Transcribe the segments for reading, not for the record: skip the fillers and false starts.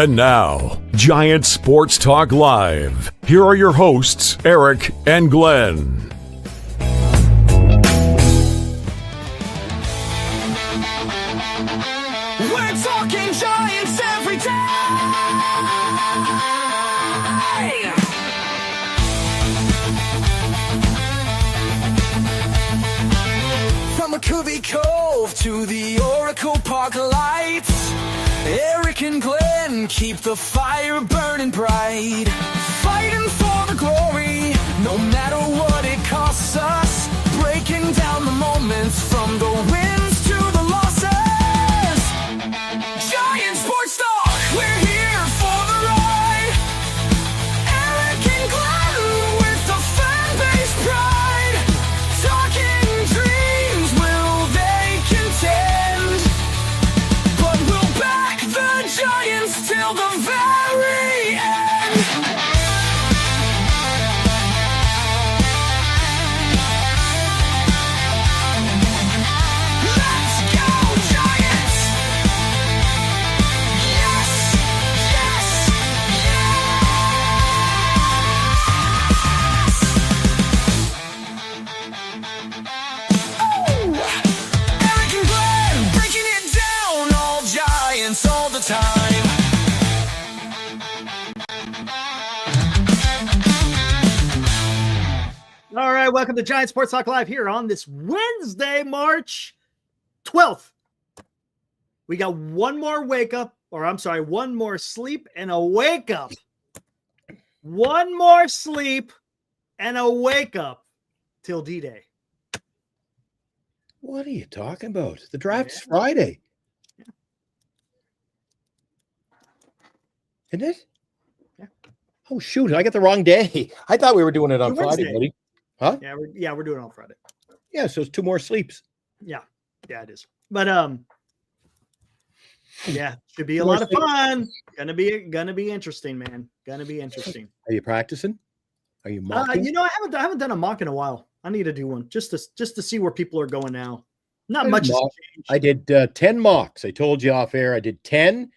And now, Giant Sports Talk Live. Here are your hosts, Eric and Glenn. We're talking Giants every day. From McCovey Cove to the Oracle Park lights, Eric and Glenn keep the fire burning bright, fighting for the glory, no matter what it costs us, breaking down the moments from the wins to the losses. Giant Sports Talk, we're here for the ride. Eric and Glenn with the fan base pride, talking dreams, will they contend? But we'll back the Giants till the very end. Let's go, Giants! Yes, yes, yes! Oh! Eric and Glenn breaking it down, all Giants all the time. All right, welcome to Giant Sports Talk Live here on this Wednesday, March 12th. We got one more one more sleep and a wake up. One more sleep and a wake up till D-Day. What are you talking about? The draft's Friday. Yeah. Isn't it? Yeah. Oh, shoot. I got the wrong day. I thought we were doing it on It's Friday, Wednesday. buddy. Huh? Yeah, we're doing it on Friday. Yeah, so it's 2 more sleeps. Yeah, it is. But yeah, should be a Two more lot of sleeps. fun. Gonna be interesting, man. Gonna be interesting. Are you practicing? Are you mocking? I haven't done a mock in a while. I need to do one just to see where people are going now. Not I much has mock- changed. I did 10 mocks. I told you off air. I did 10.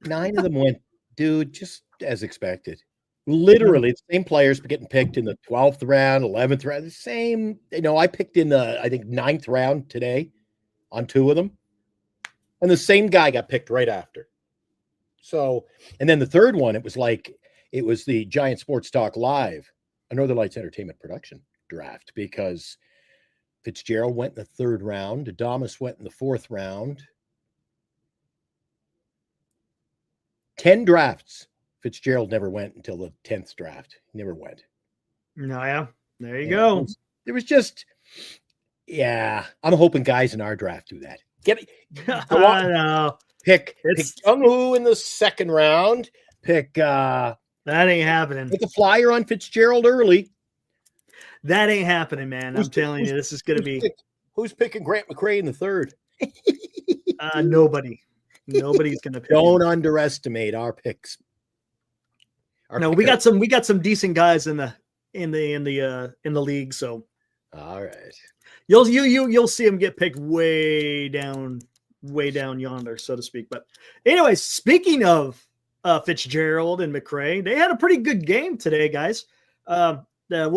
9 of them went, dude, just as expected. Literally, the same players getting picked in the 12th round, 11th round, the same. I picked in the, I think, 9th round today on 2 of them. And the same guy got picked right after. So, and then the third one, it was the Giant Sports Talk Live, a Northern Lights Entertainment production draft, because Fitzgerald went in the 3rd round. Adamas went in the 4th round. 10 drafts. Fitzgerald never went until the 10th draft. He never went. No, yeah. There you go. There was just, I'm hoping guys in our draft do that. Go I on. know. Pick It's- Jung-Woo in the 2nd round. Pick That ain't happening. a flyer on Fitzgerald early. That ain't happening, man. I'm telling you, this is going to be Who's picking Grant McCray in the 3rd? nobody. Nobody's going to pick. Don't him. underestimate our picks. No, we got some decent guys in the league, so All right. you'll see him get picked way down yonder, so to speak. But anyway, speaking of Fitzgerald and McCray, they had a pretty good game today, guys. What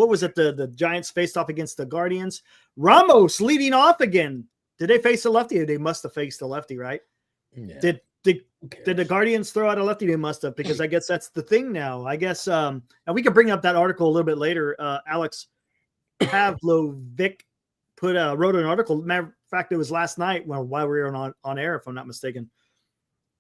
was it? The Giants faced off against the Guardians. Ramos leading off again. Did they face a lefty? They must have faced a lefty, right? Yeah. Did the Guardians throw out a lefty? They must have, because I guess that's the thing now. I guess, and we can bring up that article a little bit later. Alex Pavlovic wrote an article. Matter of fact, it was last night while we were on air, if I'm not mistaken,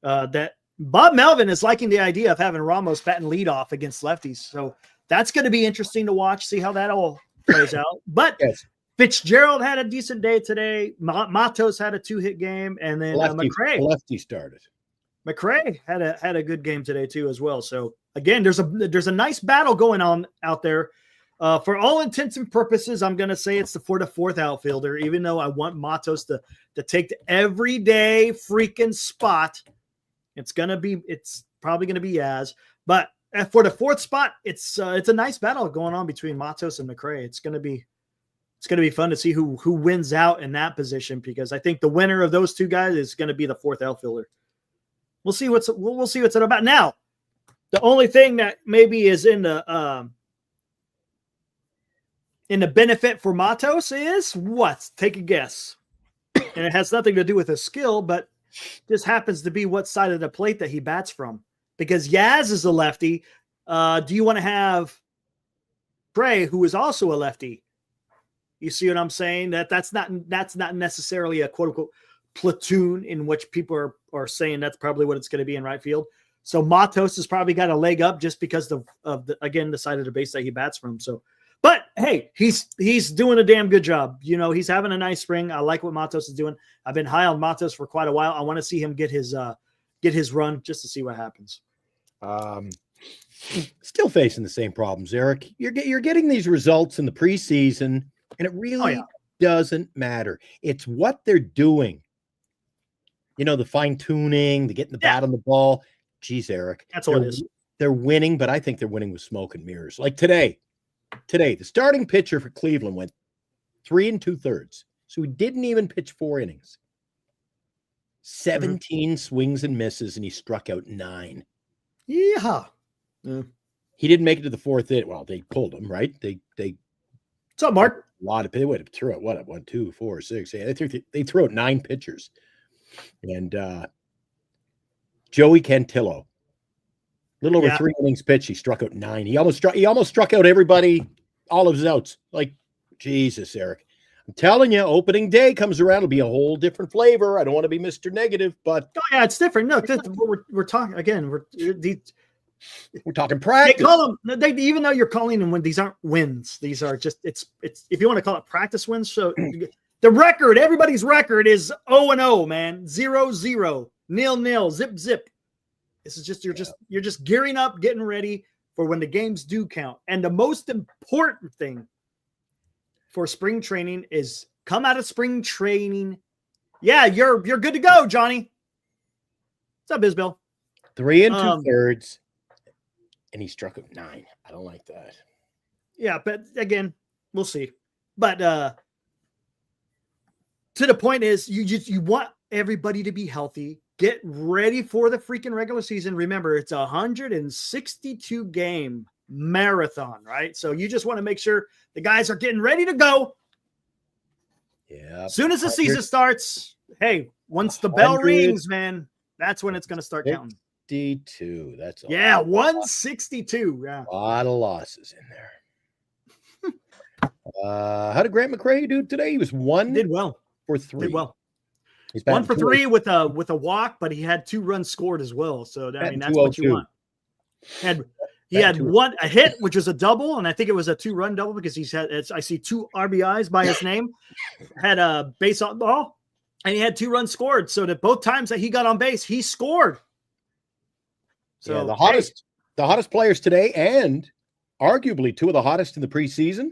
that Bob Melvin is liking the idea of having Ramos batting leadoff against lefties. So that's going to be interesting to watch, see how that all plays out. But Yes. Fitzgerald had a decent day today. Matos had a 2-hit game, and then Lefty started. McCray had a good game today too as well. So again, there's a nice battle going on out there. For all intents and purposes, I'm going to say it's for the 4th outfielder, even though I want Matos to take the everyday freaking spot. It's probably going to be Yaz, but for the 4th spot, it's a nice battle going on between Matos and McCray. It's going to be fun to see who wins out in that position, because I think the winner of those two guys is going to be the 4th outfielder. we'll see we'll see what's it about. Now, the only thing that maybe is in the benefit for Matos is what? Take a guess. And it has nothing to do with his skill, but just happens to be what side of the plate that he bats from. Because Yaz is a lefty. Do you want to have Trey, who is also a lefty? You see what I'm saying? That's not necessarily a quote unquote platoon in which people are saying that's probably what it's going to be in right field. So Matos has probably got a leg up just because of the side of the base that he bats from. So, but hey, he's doing a damn good job. You know, he's having a nice spring. I like what Matos is doing. I've been high on Matos for quite a while. I want to see him get his run just to see what happens. Still facing the same problems, Eric. You're getting these results in the preseason, and it really doesn't matter. It's what they're doing. You know, the fine tuning, the getting the bat on the ball. Geez, Eric, that's all it is. They're winning, but I think they're winning with smoke and mirrors. Like today, the starting pitcher for Cleveland went 3 2/3. So he didn't even pitch 4 innings. 17 swings and misses, and he struck out 9. Yeah. He didn't make it to the 4th inning. Well, they pulled him, right? They What's up, Mark? A lot of they would have threw out 1, 2, 4, 6. Yeah, they threw out 9 pitchers. And Joey Cantillo, a little over 3 innings pitched, he struck out 9. He almost struck out everybody, all of his outs. Like, Jesus, Eric. I'm telling you, opening day comes around, it'll be a whole different flavor. I don't want to be Mr. Negative, but it's different. No, we're talking again. We're talking practice. They call them even though you're calling them these aren't wins. These are just it's if you want to call it practice wins. So the record, everybody's record is 0-0, man. 0-0, 0-0, zip. This is just you're just gearing up, getting ready for when the games do count. And the most important thing for spring training is come out of spring training. Yeah, you're good to go, Johnny. What's up, Isbell? 3 2/3, and he struck out 9. I don't like that. Yeah, but again, we'll see. But to the point is, you want everybody to be healthy. Get ready for the freaking regular season. Remember, it's 162 game marathon, right? So you just want to make sure the guys are getting ready to go. Yeah. As soon as the season starts, hey, once the bell rings, man, that's when it's going to start counting. 162. That's 162. Yeah. A lot of losses in there. How did Grant McCray do today? He was 1 did well for 3. Did well. He's 1 for 3 with a walk, but he had 2 runs scored as well. So I mean, that's what you want. He had a hit, which was a double, and I think it was a 2-run double because I see 2 RBIs by his name. Had a base on ball, and he had 2 runs scored. So that both times that he got on base, he scored. So the hottest players today, and arguably 2 of the hottest in the preseason.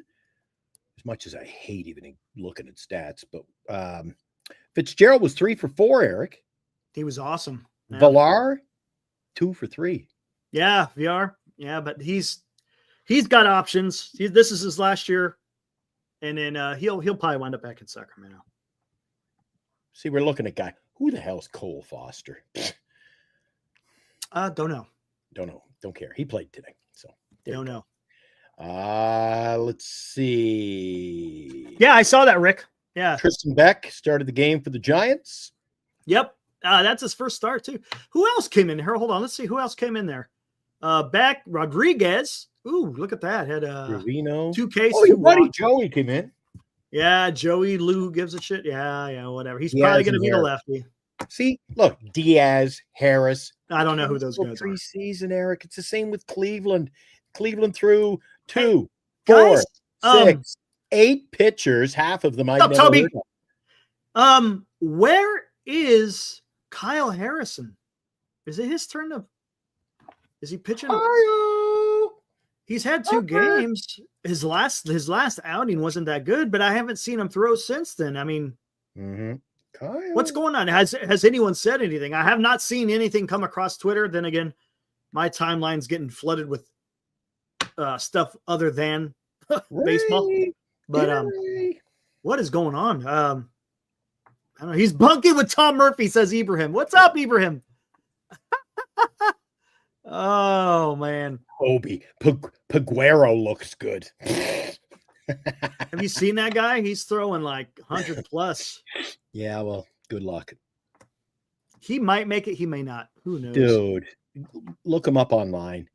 As much as I hate even looking at stats, but Fitzgerald was 3 for 4. Eric, he was awesome. Yeah. Villar 2 for 3. Yeah, VR. Yeah, but he's got options. This is his last year, and then he'll probably wind up back in Sacramento. See, we're looking at guy. Who the hell is Cole Foster? Don't know. Don't care. He played today, so don't know. Let's see. Yeah, I saw that, Rick. Yeah, Tristan Beck started the game for the Giants. Yep, that's his first start too. Who else came in here? Hold on, let's see who else came in there. Beck, Rodriguez. Ooh, look at that. Had 2 cases. Oh, your buddy Joey came in. Yeah, Joey Lou gives a shit. Yeah, whatever. He's probably going to be the lefty. See, look, Diaz, Harris. I don't know who those guys are. Preseason, Eric. It's the same with Cleveland. Cleveland threw 2, 4, 6, 8 pitchers. Half of them I never Toby. heard of. Where is Kyle Harrison? Is it his turn to? Is he pitching? He's had 2 games. His last outing wasn't that good, but I haven't seen him throw since then. I mean, what's going on? Has anyone said anything? I have not seen anything come across Twitter. Then again, my timeline's getting flooded with stuff other than baseball. But what is going on? I don't know. He's bunking with Tom Murphy, says Ibrahim. What's up, Ibrahim? Oh man. Obi Paguero looks good. Have you seen that guy? He's throwing like 100 plus. Yeah, well, good luck. He might make it. He may not. Who knows? Dude, look him up online.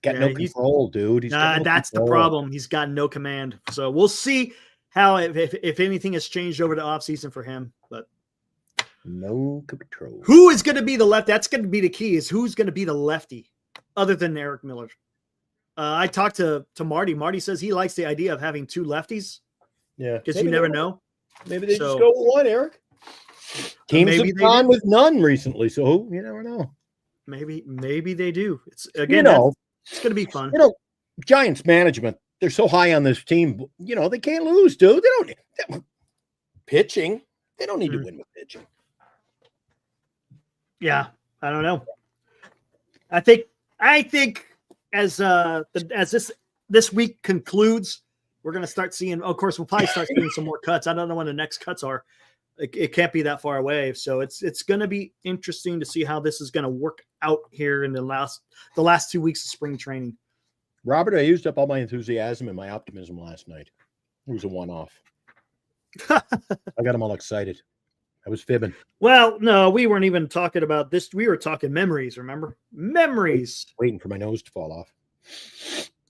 Got no control, dude. That's the problem. He's got no command. So we'll see how if anything has changed over the offseason for him. But no control. Who is going to be the left? That's going to be the key. Is who's going to be the lefty other than Eric Miller? I talked to Marty. Marty says he likes the idea of having two lefties. Yeah, because you never know. Maybe they just go with one, Eric. Teams have gone with none recently, so you never know. Maybe they do. It's again, it's going to be fun. Giants management, they're so high on this team. They can't lose, dude. They don't pitching. They don't need to win with pitching. Yeah, I don't know. I think as this week concludes, we're going to start seeing. Of course, we'll probably start seeing some more cuts. I don't know when the next cuts are. It can't be that far away, so it's going to be interesting to see how this is going to work out here in the last 2 weeks of spring training. Robert, I used up all my enthusiasm and my optimism last night. It was a one-off. I got them all excited. I was fibbing. Well, no, we weren't even talking about this. We were talking memories. Remember, memories. Waiting for my nose to fall off.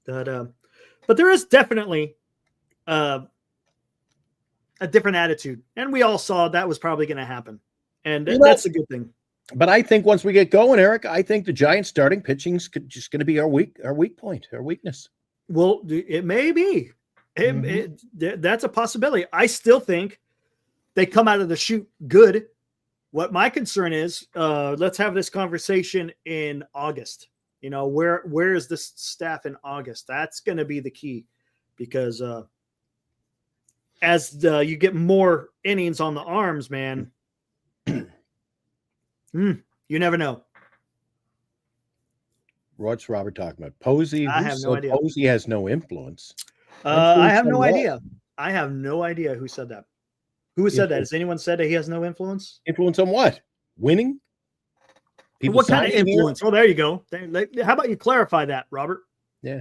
But there is definitely a different attitude, and we all saw that was probably going to happen, and that's a good thing. But I think once we get going, Eric, I think the Giants starting pitching is just going to be our weak point, our weakness. Well, it may be. That's a possibility. I still think they come out of the chute good. What my concern is, let's have this conversation in August. Where is this staff in August? That's going to be the key, because as you get more innings on the arms, man, you never know. What's Robert talking about? Posey? I have no idea. Posey has no influence. I have no idea. I have no idea who said that. Who said that? Has anyone said that he has no influence? Influence on what? Winning? People what kind of influence? Here? Oh, there you go. How about you clarify that, Robert? Yeah.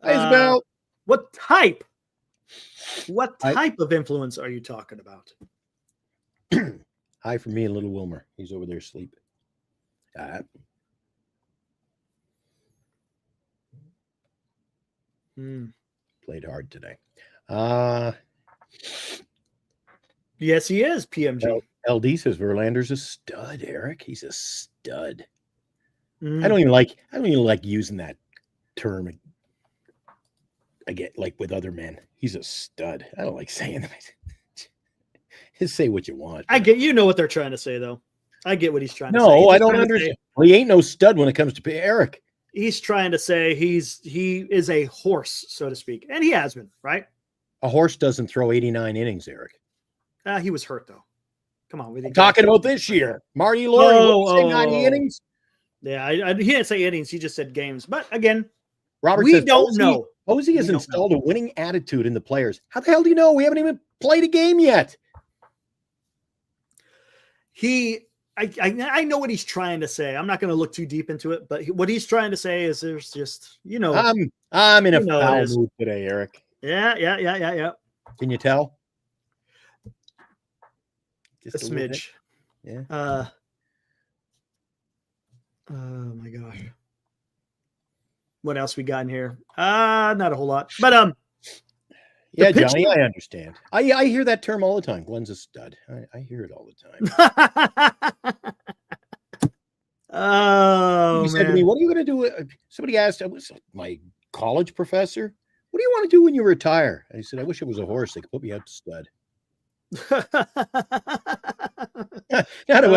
Isabel. What type? What type of influence are you talking about? Hi from me and little Wilmer. He's over there sleeping. Played hard today. Yes, he is, PMG. LD says Verlander's a stud, Eric. He's a stud. I don't even like using that term. I get like with other men. He's a stud. I don't like saying that. Just say what you want. I get, what they're trying to say, though. I get what he's trying to say. No, I don't understand. Well, he ain't no stud when it comes to Eric. He's trying to say he is a horse, so to speak. And he has been, right? A horse doesn't throw 89 innings, Eric. He was hurt, though. Come on. I'm talking about this year. Marty Laurie, 90 innings? Yeah, he didn't say innings. He just said games. But, again, Robert we don't know. Posey has installed a winning attitude in the players. How the hell do you know? We haven't even played a game yet. I know what he's trying to say. I'm not going to look too deep into it, but what he's trying to say is there's just, I'm in a foul mood today, Eric. Yeah. Can you tell? Just a smidge. Yeah. Oh my gosh. What else we got in here? Not a whole lot, but yeah, Johnny, I understand. I hear that term all the time. Glenn's a stud. I hear it all the time. Oh, he said to me, "What are you going to do?" Somebody asked, I was my college professor, "What do you want to do when you retire?" And he said, "I wish it was a horse. They could put me out to stud." Not a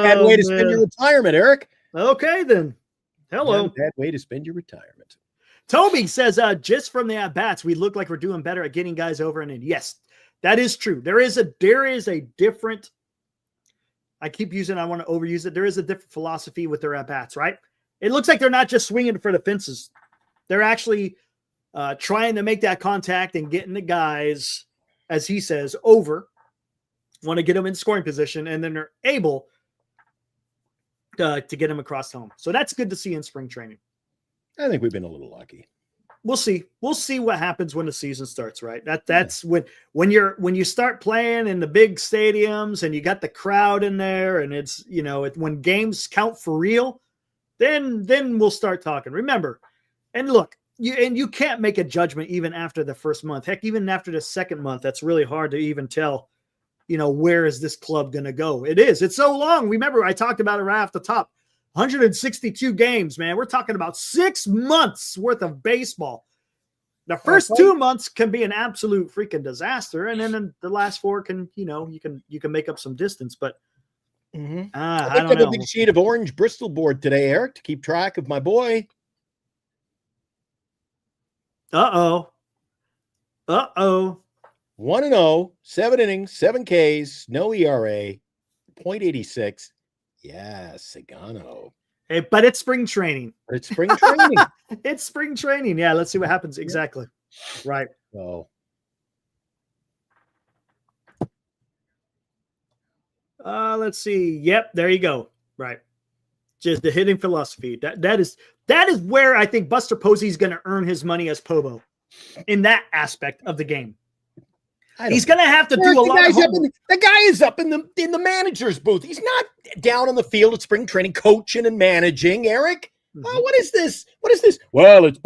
bad way to spend your retirement, Eric. Okay, then. Hello. Not a bad way to spend your retirement. Toby says, just from the at-bats, we look like we're doing better at getting guys over and in. Yes, that is true. There is a different, I keep using, I want to overuse it. There is a different philosophy with their at-bats, right? It looks like they're not just swinging for the fences. They're actually trying to make that contact and getting the guys, as he says, over, want to get them in scoring position, and then they're able to get him across home. So that's good to see in spring training. I think we've been a little lucky. We'll see. We'll see what happens when the season starts, right? That's when you start playing in the big stadiums and you got the crowd in there, and it's when games count for real, then we'll start talking. Remember, and look, you can't make a judgment even after the first month. Heck, even after the second month, that's really hard to even tell. Where is this club going to go? It's so long. Remember, I talked about it right off the top. 162 games, man. We're talking about 6 months worth of baseball. The first 2 months can be an absolute freaking disaster, and then the last 4 can, you can make up some distance. But I picked up a big sheet of orange Bristol board today, Eric, to keep track of my boy. Uh-oh. 1-0, 7 innings, 7 Ks, no ERA, .86. Yeah, Sagano. Hey, but it's spring training. It's spring training. It's spring training. Yeah, let's see what happens. Exactly. Right. Oh. Let's see. Yep, there you go. Right. Just the hitting philosophy. That is where I think Buster Posey is going to earn his money as Pobo in that aspect of the game. He's going to have to do a lot of homework. The guy is up in the manager's booth. He's not down on the field at spring training coaching and managing, Eric. Mm-hmm. What is this? Well, it's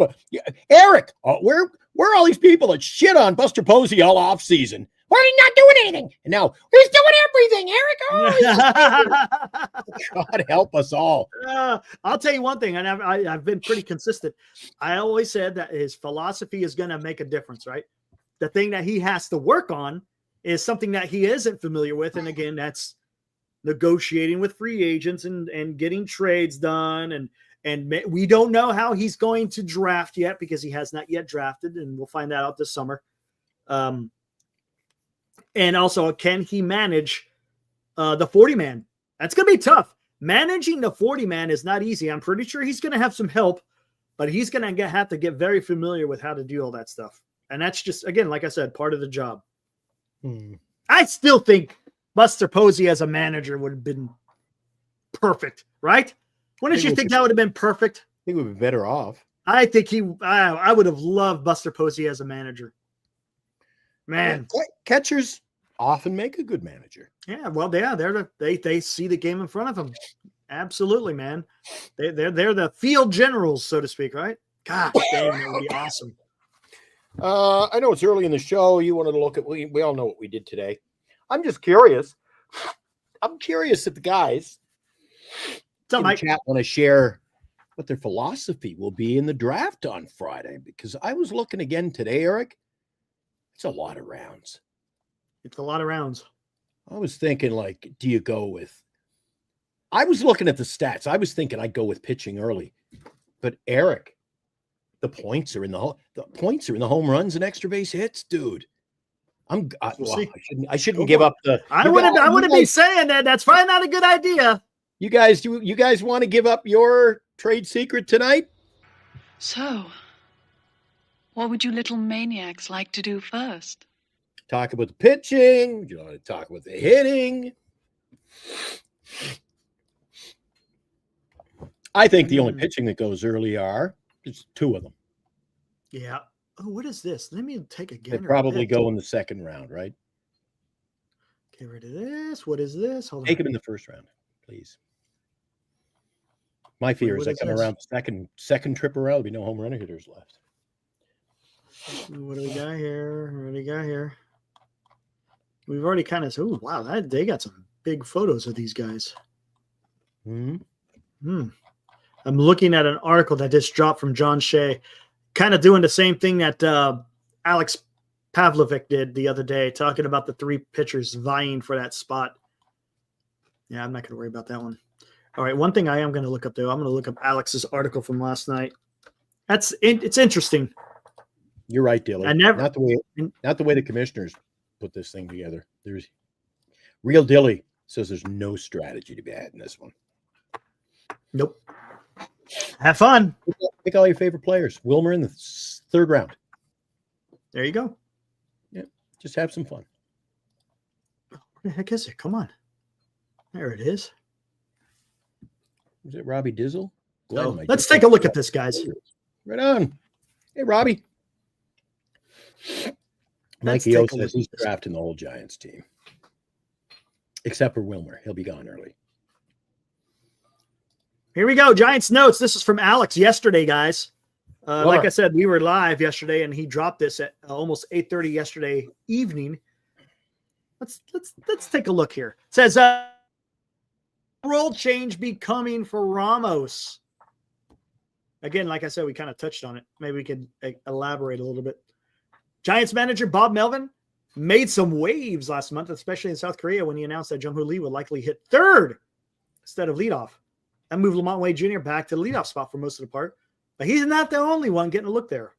Eric. Where are all these people that shit on Buster Posey all off season? Why are he not doing anything? And now he's doing everything, Eric. God help us all. I'll tell you one thing, and I've been pretty consistent. I always said that his philosophy is going to make a difference, right? The thing that he has to work on is something that he isn't familiar with. And again, that's negotiating with free agents and getting trades done. And we don't know how he's going to draft yet because he has not yet drafted, and we'll find that out this summer. And also, can he manage the 40-man? That's going to be tough. Managing the 40-man is not easy. I'm pretty sure he's going to have some help, but he's going to have to get very familiar with how to do all that stuff. And that's just, again, like I said, part of the job. I still think Buster Posey as a manager would have been perfect, right? Wouldn't you think that would have been perfect? I think we'd be better off. I think I would have loved Buster Posey as a manager. Man. Catchers often make a good manager. Yeah, well, they see the game in front of them. Absolutely, man. They're the field generals, so to speak, right? Gosh, dang, that would be awesome. I know it's early in the show. You wanted to look at, we all know what we did today. I'm just curious. I'm curious if the guys in the chat want to share what their philosophy will be in the draft on Friday, because I was looking again today, Eric. It's a lot of rounds. It's a lot of rounds. I was thinking, do you go with, I was looking at the stats. I was thinking I'd go with pitching early, but Eric, the points are in the home runs and extra base hits, dude. I shouldn't give up the. I wouldn't be saying that. That's probably not a good idea. You guys want to give up your trade secret tonight? So, what would you little maniacs like to do first? Talk about the pitching. You want to talk about the hitting? I think the only pitching that goes early there's 2 of them. Yeah. Oh, what is this? Let me take a gander. They probably go in the second round, right? Get rid of this. What is this? Hold on. Take them in the first round, please. My fear is I come around the second trip around, there'll be no home run hitters left. What do we got here? We've already kind of. Oh, wow! They got some big photos of these guys. I'm looking at an article that just dropped from John Shea, kind of doing the same thing that Alex Pavlovic did the other day, talking about the 3 pitchers vying for that spot. Yeah, I'm not going to worry about that one. All right, one thing I am going to look up, though, I'm going to look up Alex's article from last night. It's interesting. You're right, Dilly. Not the way the commissioners put this thing together. There's Real Dilly says there's no strategy to be had in this one. Nope. Have fun. Pick all your favorite players. Wilmer in the 3rd round. There you go. Yeah, just have some fun. Where the heck is it? Come on. There it is. Is it Robbie Dizzle? So, Glenn, let's take a look at this, guys. Right on. Hey, Robbie. Let's Mikey take O a says look he's at this. drafting the whole Giants team. Except for Wilmer. He'll be gone early. Here we go. Giants notes. This is from Alex yesterday, guys. Like I said, we were live yesterday, and he dropped this at almost 8:30 yesterday evening. Let's take a look here. It says role change be coming for Ramos. Again, like I said, we kind of touched on it. Maybe we could elaborate a little bit. Giants manager Bob Melvin made some waves last month, especially in South Korea, when he announced that Jung-Hoo Lee would likely hit third instead of leadoff. That moved Lamont Wade Jr. back to the leadoff spot for most of the part. But he's not the only one getting a look there.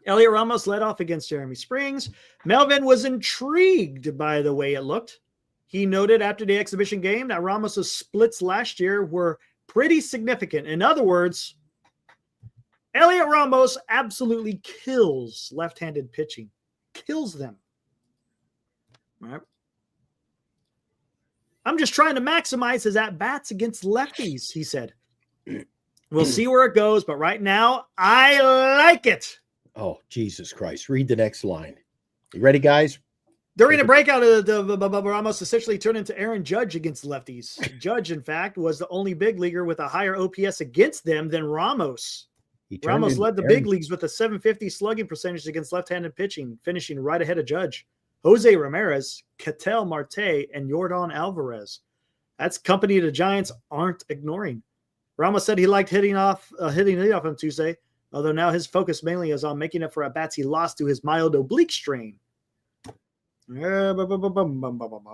Elliot Ramos led off against Jeremy Springs. Melvin was intrigued by the way it looked. He noted after the exhibition game that Ramos' splits last year were pretty significant. In other words, Elliot Ramos absolutely kills left-handed pitching. Kills them. All right. I'm just trying to maximize his at-bats against lefties, he said. We'll see where it goes, but right now, I like it. Oh, Jesus Christ. Read the next line. You ready, guys? During the breakout of the Ramos essentially turned into Aaron Judge against lefties. Judge, in fact, was the only big leaguer with a higher OPS against them than Ramos. Ramos led the big leagues with a 750 slugging percentage against left-handed pitching, finishing right ahead of Judge. Jose Ramirez, Ketel Marte, and Yordan Alvarez. That's company the Giants aren't ignoring. Ramos said he liked hitting leadoff on Tuesday, although now his focus mainly is on making up for at-bats he lost to his mild oblique strain.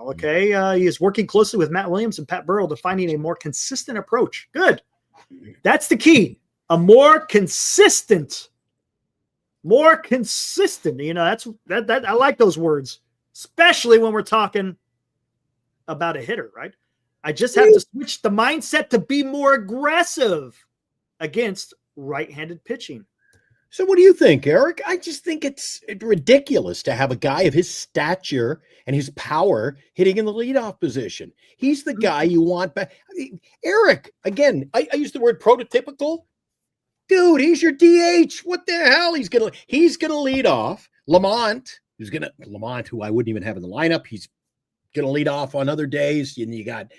Okay, he is working closely with Matt Williams and Pat Burrell to finding a more consistent approach. Good. That's the key. A more consistent. You know, that I like those words, especially when we're talking about a hitter, right? I just have to switch the mindset to be more aggressive against right-handed pitching. So what do you think, Eric? I just think it's ridiculous to have a guy of his stature and his power hitting in the leadoff position. He's the guy you want back. Eric, again, I use the word prototypical. Dude, he's your DH. What the hell? He's gonna lead off. Lamont, who I wouldn't even have in the lineup. He's gonna lead off on other days. And you got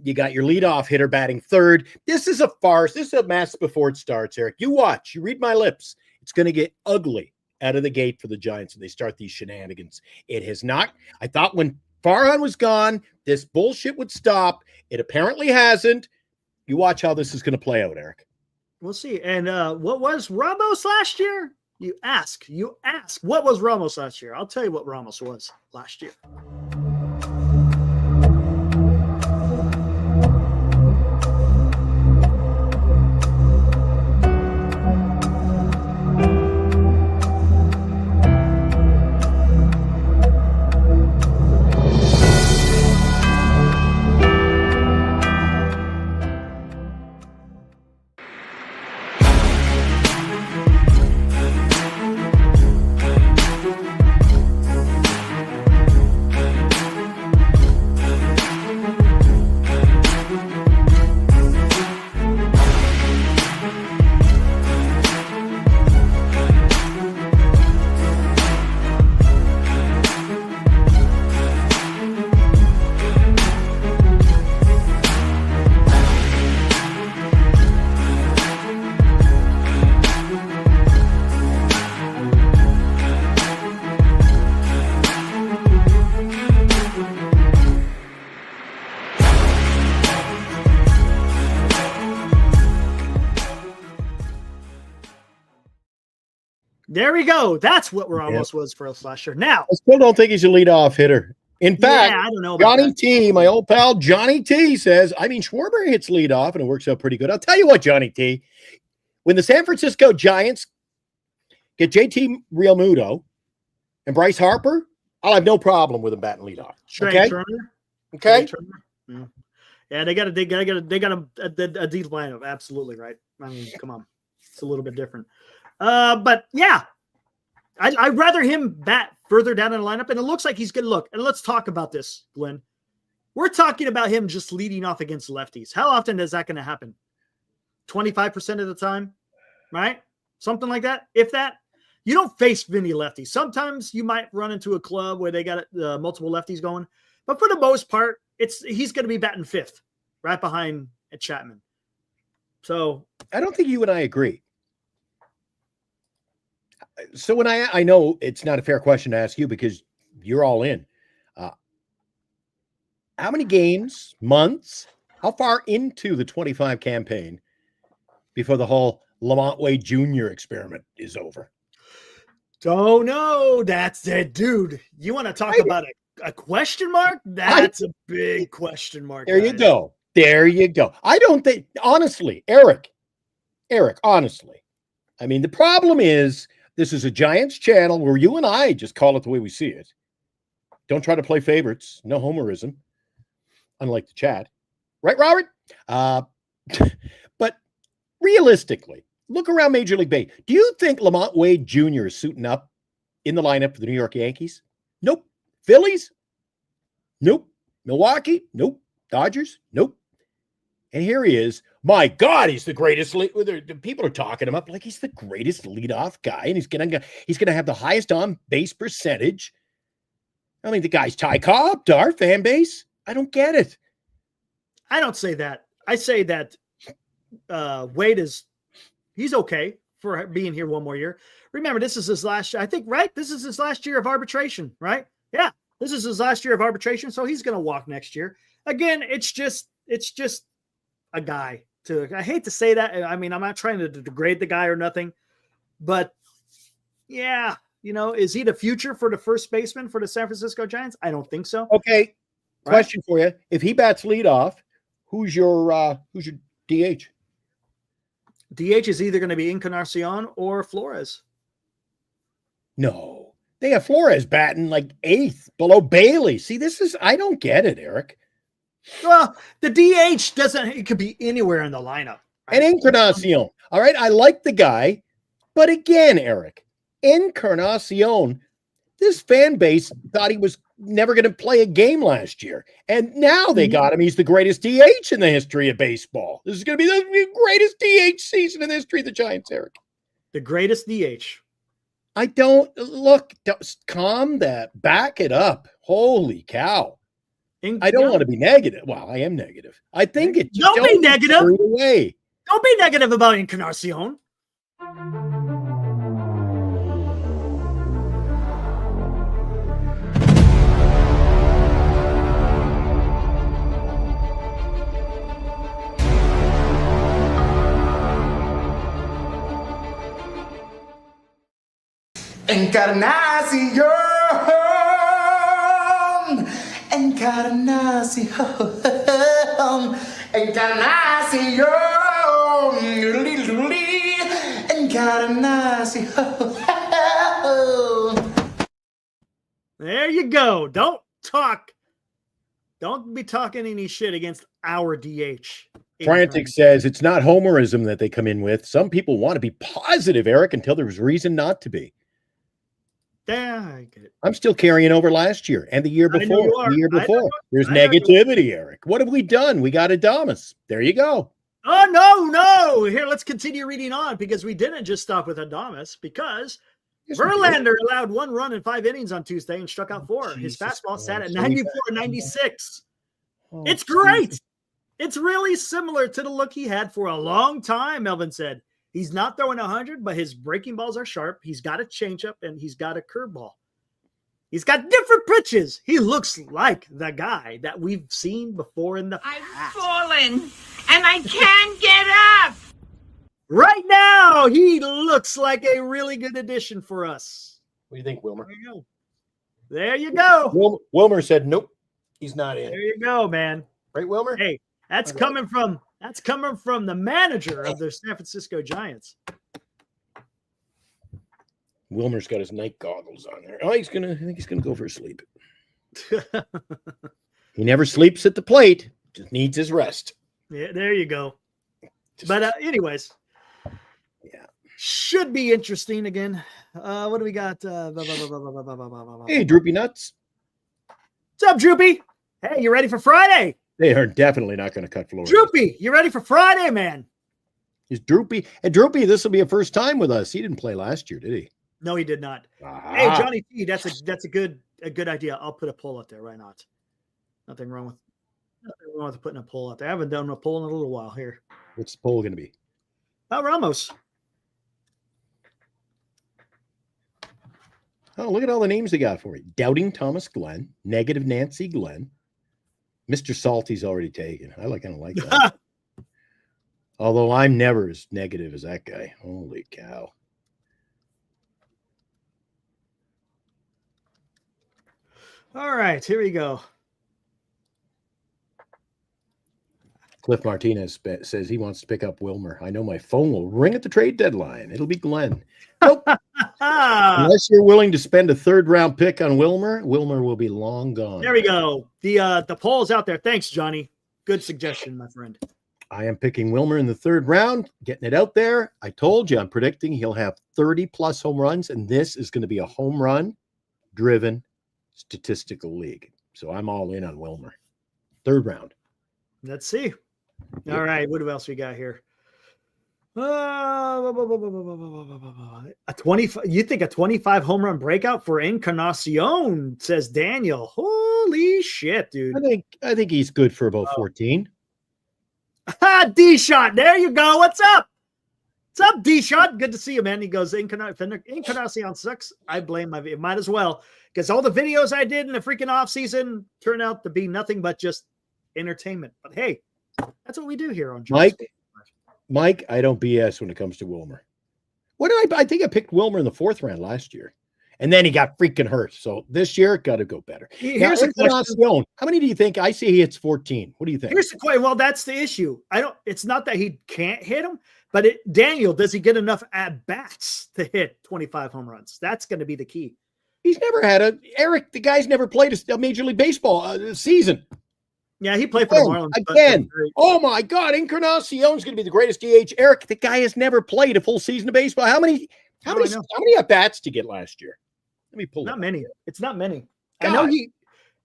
your leadoff hitter batting third. This is a farce. This is a mess before it starts, Eric. You watch. You read my lips. It's going to get ugly out of the gate for the Giants when they start these shenanigans. It has not. I thought when Farhan was gone, this bullshit would stop. It apparently hasn't. You watch how this is going to play out, Eric. We'll see. And what was Ramos last year? You ask. What was Ramos last year? I'll tell you what Ramos was last year. There we go. That's what Ramos was for us last year. Now, I still don't think he's a leadoff hitter. In fact, I don't know about Johnny that. T, my old pal Johnny T says, Schwarber hits leadoff and it works out pretty good. I'll tell you what, Johnny T, when the San Francisco Giants get JT Realmuto and Bryce Harper, I'll have no problem with him batting leadoff. Trey Turner. Okay. Turner. Yeah, they got a deep lineup. Absolutely right. I mean, come on, it's a little bit different. But yeah, I'd rather him bat further down in the lineup, and it looks like he's going to look. And let's talk about this, Glenn. We're talking about him just leading off against lefties. How often is that going to happen? 25% of the time, right? Something like that. If that, you don't face many lefties. Sometimes you might run into a club where they got multiple lefties going, but for the most part, he's going to be batting fifth, right behind Chapman. So I don't think you and I agree. So when I know it's not a fair question to ask you because you're all in. How many games, months, how far into the 25 campaign before the whole Lamont Wade Jr. experiment is over? Don't know. That's it, dude. You want to talk about a question mark? That's a big question mark. There you go. There you go. I don't think, honestly, Eric, honestly, I mean, the problem is this is a Giants channel where you and I just call it the way we see it. Don't try to play favorites. No homerism, unlike the chat. Right, Robert? But realistically, look around Major League Baseball. Do you think Lamont Wade Jr. is suiting up in the lineup for the New York Yankees? Nope. Phillies? Nope. Milwaukee? Nope. Dodgers? Nope. And here he is. My God, he's the greatest. People are talking him up like he's the greatest leadoff guy, and he's gonna have the highest on base percentage. I mean, the guy's Ty Cobb to our fan base. I don't get it. I don't say that. I say that Wade he's okay for being here one more year. Remember, this is his last year, I think, right? This is his last year of arbitration, right? Yeah, this is his last year of arbitration, so he's going to walk next year. Again, it's just a guy. I hate to say that. I mean, I'm not trying to degrade the guy or nothing, but yeah, is he the future for the first baseman for the San Francisco Giants? I don't think so. Okay, question for you: if he bats leadoff, who's your DH? DH is either going to be Encarnacion or Flores. No, they have Flores batting like eighth below Bailey. See, I don't get it, Eric. Well, the DH it could be anywhere in the lineup. Right? And Encarnacion. All right, I like the guy. But again, Eric, Encarnacion, this fan base thought he was never going to play a game last year. And now they got him. He's the greatest DH in the history of baseball. This is going to be the greatest DH season in the history of the Giants, Eric. The greatest DH. I don't calm that. Back it up. Holy cow. I don't want to be negative. Well, I am negative. I think it just don't be negative. Away. Don't be negative about Encarnacion. Encarnacion, There you go. Don't be talking any shit against our DH. Frantic says it's not homerism that they come in with. Some people want to be positive, Eric, until there's reason not to be. Yeah, I get it. I'm still carrying over last year and the year before. There's negativity, Eric. What have we done? We got Adames. There you go. Oh, no. Here, let's continue reading on because we didn't just stop with Adames because Verlander allowed 1 run in 5 innings on Tuesday and struck out 4. His fastball sat at 94-96. It's great. It's really similar to the look he had for a long time, Melvin said. He's not throwing 100, but his breaking balls are sharp. He's got a changeup and he's got a curveball. He's got different pitches. He looks like the guy that we've seen before in the past. I've fallen and I can't get up. Right now, he looks like a really good addition for us. What do you think, Wilmer? There you go. Wilmer said, nope, he's not in. There you go, man. Right, Wilmer? Hey, that's coming from the manager of the San Francisco Giants. Wilmer's got his night goggles on there. Oh, I think he's gonna go for a sleep. He never sleeps at the plate, just needs his rest. Yeah, there you go. But anyways, yeah, should be interesting again. What do we got? Hey, Droopy Nuts. What's up, Droopy? Hey, you ready for Friday? They are definitely not going to cut Florida. Droopy, you ready for Friday, man? Is Droopy? And Droopy, this will be a first time with us. He didn't play last year, did he? No, he did not. Ah. Hey, Johnny T, that's a good idea. I'll put a poll out there. Why not? Nothing wrong with putting a poll out there. I haven't done a poll in a little while here. What's the poll going to be? Ramos. Oh, look at all the names they got for you. Doubting Thomas Glenn, Negative Nancy Glenn. Mr. Salty's already taken. I kind of like that. Although I'm never as negative as that guy. Holy cow. All right, here we go. Cliff Martinez says he wants to pick up Wilmer. I know my phone will ring at the trade deadline. It'll be Glenn. Nope. Unless you're willing to spend a third-round pick on Wilmer, Wilmer will be long gone. There we go. The poll's out there. Thanks, Johnny. Good suggestion, my friend. I am picking Wilmer in the third round, getting it out there. I told you I'm predicting he'll have 30-plus home runs, and this is going to be a home run-driven statistical league. So I'm all in on Wilmer. Third round. Let's see. All right, what else we got here? A 25. You think a 25 home run breakout for Encarnacion? Says Daniel. Holy shit, dude! I think he's good for about 14. D-Shot. There you go. What's up? What's up, D-Shot? Good to see you, man. He goes, Encarnacion sucks. I blame my video. Might as well, because all the videos I did in the freaking off season turned out to be nothing but just entertainment. But hey, that's what we do here on Mike, I don't BS when it comes to Wilmer. I think I picked Wilmer in the fourth round last year, and then he got freaking hurt. So this year, got to go better. Here's a question. How many do you think? I see he hits 14. What do you think? Here's the question. Well, that's the issue. It's not that he can't hit them, but Daniel, does he get enough at bats to hit 25 home runs? That's going to be the key. He's never had Eric. The guy's never played a Major League Baseball season. Yeah, he played for the Marlins. Again. Oh, my God. Encarnacion's going to be the greatest DH. Eric, the guy has never played a full season of baseball. How many at-bats did he get last year? Let me pull Not many. It's not many. God.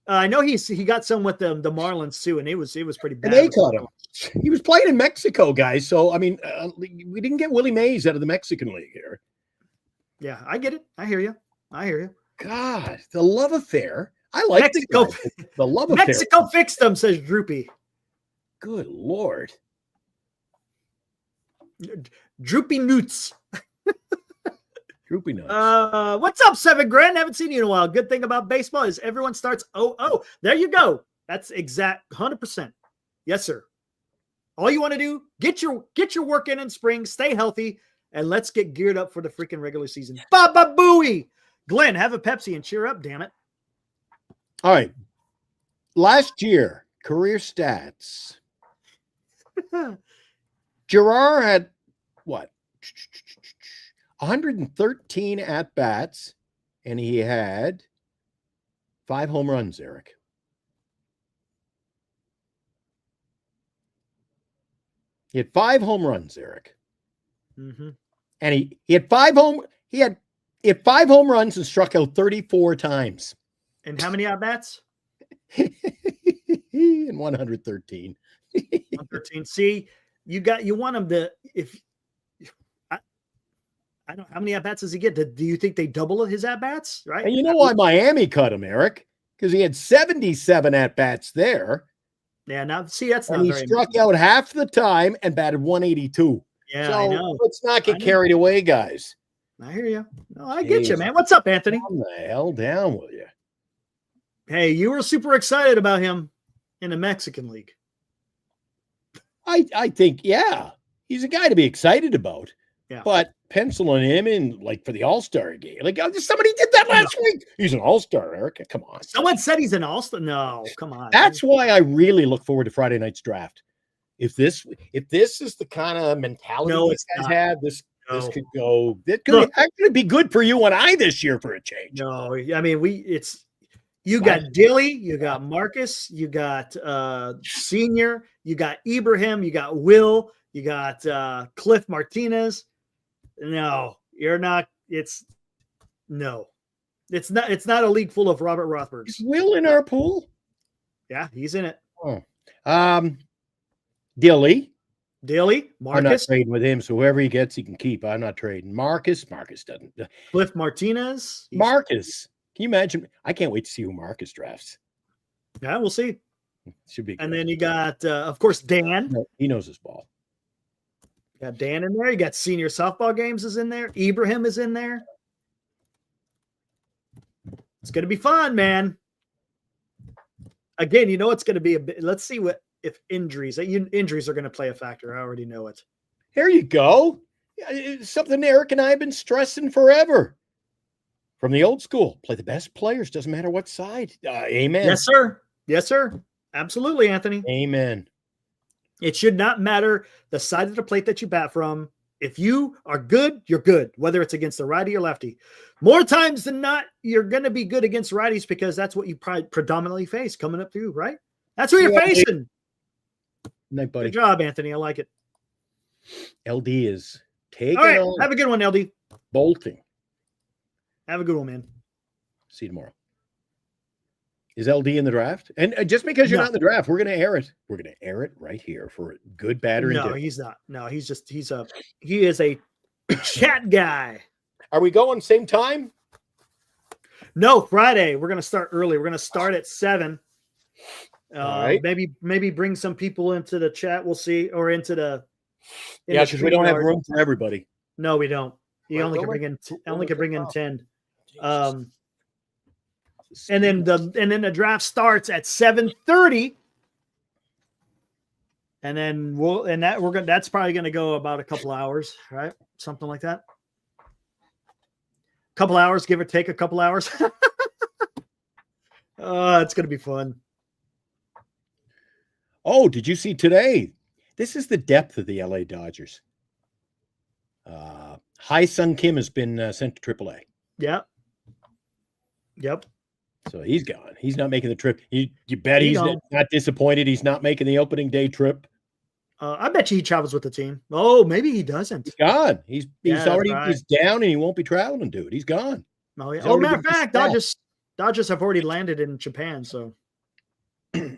I know he got some with the Marlins, too, and it was pretty bad. And they caught him. He was playing in Mexico, guys. So, I mean, we didn't get Willie Mays out of the Mexican League here. Yeah, I get it. I hear you. God, the love affair. I like Mexico. The love affair. Mexico fixed them, says Droopy. Good Lord. Droopy Newts. Droopy nuts. What's up, 7 Grand? Haven't seen you in a while. Good thing about baseball is everyone starts 0-0. There you go. That's exact 100%. Yes, sir. All you want to do, get your work in spring, stay healthy, and let's get geared up for the freaking regular season. Baba Booey. Glenn, have a Pepsi and cheer up, damn it. All right. Last year, career stats. Gerard had what? 113 at-bats, and he had 5 home runs, Eric. He had 5 home runs, Eric. Mm-hmm. And he had 5 home runs and struck out 34 times. And how many at-bats? In 113. 113. See, you want him to, I don't, how many at-bats does he get? Do you think they double his at-bats? Right. And you know why Miami cut him, Eric? Because he had 77 at-bats there. Yeah, now see, that's not and he very struck much. out half the time and batted 182. Yeah, so I know. Let's not get carried away, guys. I hear you. No, I get you, man. What's up, Anthony? Calm the hell down, will you? Hey, you were super excited about him in the Mexican League. I think, yeah, he's a guy to be excited about. Yeah. But penciling him in like for the All-Star game. Like somebody did that last week. He's an All-Star, Eric. Come on. Someone said he's an All-Star. No, come on. That's why I really look forward to Friday night's draft. If this is the kind of mentality these guys have, this could go. It could actually be good for you and I this year for a change. No, I mean you got Dilly, you got Marcus, you got Senior, you got Ibrahim, you got Will, you got Cliff Martinez. No, you're not. It's not a league full of Robert Rothbergs. Is Will in our pool? Yeah, he's in it. Oh. Dilly. Dilly, I'm not Marcus, trading with him, so whoever he gets, he can keep. I'm not trading. Marcus doesn't. Cliff Martinez. Marcus. Can you imagine? I can't wait to see who Marcus drafts. Yeah, we'll see. Should be good. And then you got, of course, Dan. No, he knows his ball. You got Dan in there. You got senior softball games is in there. Ibrahim is in there. It's going to be fun, man. Again, you know it's going to be a bit. Let's see if injuries are going to play a factor. I already know it. Here you go. It's something Eric and I have been stressing forever. From the old school, play the best players. Doesn't matter what side. Amen. Yes, sir. Yes, sir. Absolutely, Anthony. Amen. It should not matter the side of the plate that you bat from. If you are good, you're good, whether it's against the righty or lefty. More times than not, you're going to be good against righties because that's what you predominantly face coming up through, right? That's what you're facing. Night, buddy. Good job, Anthony. I like it. LD is taking All right. on Have a good one, LD. bolting. Have a good one, man. See you tomorrow. Is LD in the draft? And just because you're No. not in the draft, we're going to air it. We're going to air it right here for good, bad, or No, indifferent. he's not. No, he is a chat guy. Are we going same time? No, Friday. We're going to start early. We're going to start at 7. All right. Maybe bring some people into the chat. We'll see, or into the. Yeah, because we don't have room for everybody. No, we don't. You Well, only can go bring in. Only can bring in 10. Jesus. And then the draft starts at 7:30. And then that's probably going to go about a couple hours, right? Something like that. Couple hours, give or take a couple hours. It's going to be fun. Oh, did you see today? This is the depth of the LA Dodgers. Hai Sung Kim has been sent to AAA. Yep. Yep. So he's gone. He's not making the trip. You bet he's gone. not disappointed he's not making the opening day trip. I bet you he travels with the team. Oh, maybe he doesn't. He's gone. He's Yeah, already that's right. he's down and he won't be traveling, dude. He's gone. Oh, yeah. He's Oh, already matter of been fact, dispatched. Dodgers have already landed in Japan, so they're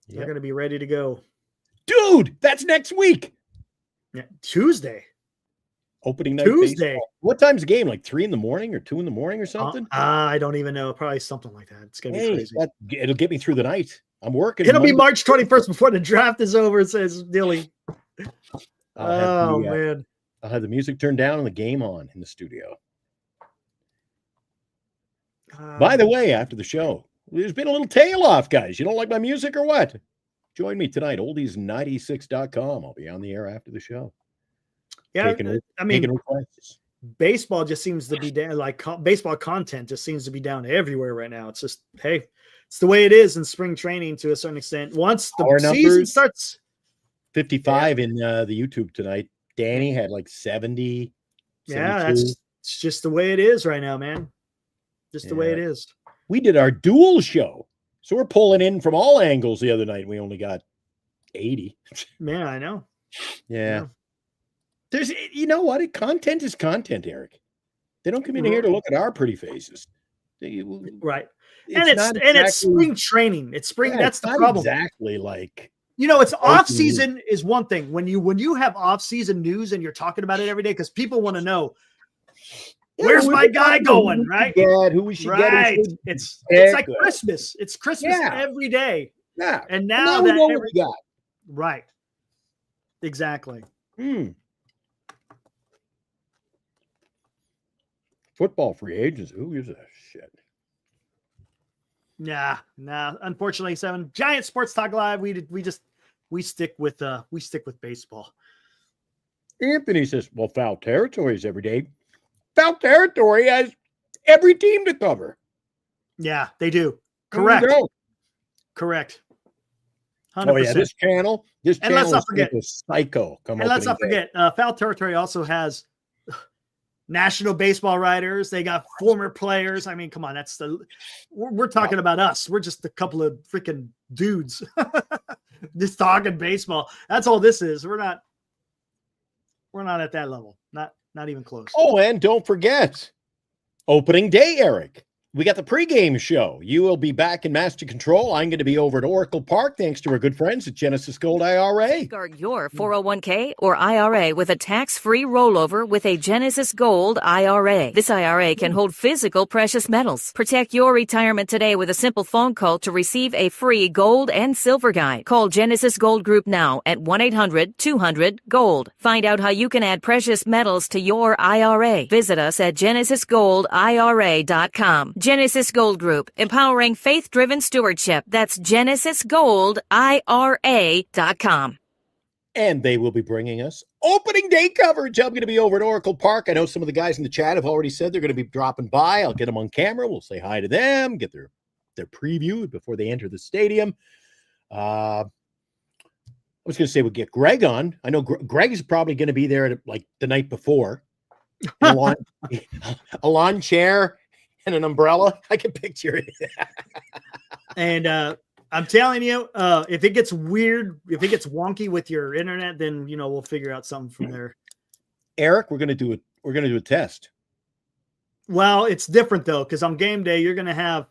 Yep. going to be ready to go. Dude, that's next week. Yeah, Tuesday. Opening night. Tuesday. Baseball. What time's the game? Like 3 in the morning or 2 in the morning or something? I don't even know. Probably something like that. It's going to be Hey, crazy. it'll get me through the night. I'm working. It'll be Monday. March 21st before the draft is over, says Dilly. I'll have Man. I'll have the music turned down and the game on in the studio. By the way, after the show, there's been a little tail off, guys. You don't like my music or what? Join me tonight, oldies96.com. I'll be on the air after the show. yeah, taking I mean, requests. baseball just seems to be down. Like baseball content just seems to be down everywhere right now. It's just, hey, it's the way it is in spring training to a certain extent. Once the Our season numbers- starts, 55 in the YouTube tonight. Danny had like 70. yeah, 72. it's just the way it is right now, man. Just the way Yeah. it is. We did our dual show. So we're pulling in from all angles the other night. We only got 80. Man, I know. Yeah. Yeah. There's, you know what? Content is content, Eric. They don't come in here to look at our pretty faces. Right. It's It's spring training. It's spring. Yeah, That's it's the not problem. exactly like You know, it's Open off season is one thing. When you have off season news and you're talking about it every day, because people want to know where's we're my guy talking going, who we right? should get, who we should get. Right. who should It's pick. like Christmas. It's Christmas Yeah. every day. Yeah. And Now now we that know what we got. right. Exactly. Football free agents. Who gives a shit? Nah. Unfortunately, 7 Giant Sports Talk Live. We stick with baseball. Anthony says, well, foul territory is every day. Foul territory has every team to cover. Yeah, they do. There you Correct. go. Correct. 100%. Oh, yeah. This channel And let's is not forget- like a psycho. And let's not forget, Foul Territory also has national baseball writers. They got former players. I mean, come on, we're talking about us. We're just a couple of freaking dudes just talking baseball. That's all this is. We're not at that level. Not even close. Oh, and don't forget opening day, Eric. we got the pregame show. You will be back in Master Control. I'm going to be over at Oracle Park, thanks to our good friends at Genesis Gold IRA. Safeguard your 401k or IRA with a tax-free rollover with a Genesis Gold IRA. This IRA can hold physical precious metals. Protect your retirement today with a simple phone call to receive a free gold and silver guide. Call Genesis Gold Group now at 1-800-200-GOLD. Find out how you can add precious metals to your IRA. Visit us at GenesisGoldIRA.com. Genesis Gold Group, empowering faith-driven stewardship. That's GenesisGoldIRA.com. And they will be bringing us opening day coverage. I'm going to be over at Oracle Park. I know some of the guys in the chat have already said they're going to be dropping by. I'll get them on camera. We'll say hi to them, get their preview before they enter the stadium. I was going to say we'll get Greg on. I know Greg's probably going to be there like the night before. A lawn chair and an umbrella. I can picture it. And I'm telling you, if it gets weird, if it gets wonky with your internet, then we'll figure out something from there. Eric, we're gonna do a test. Well, it's different though, because on game day you're gonna have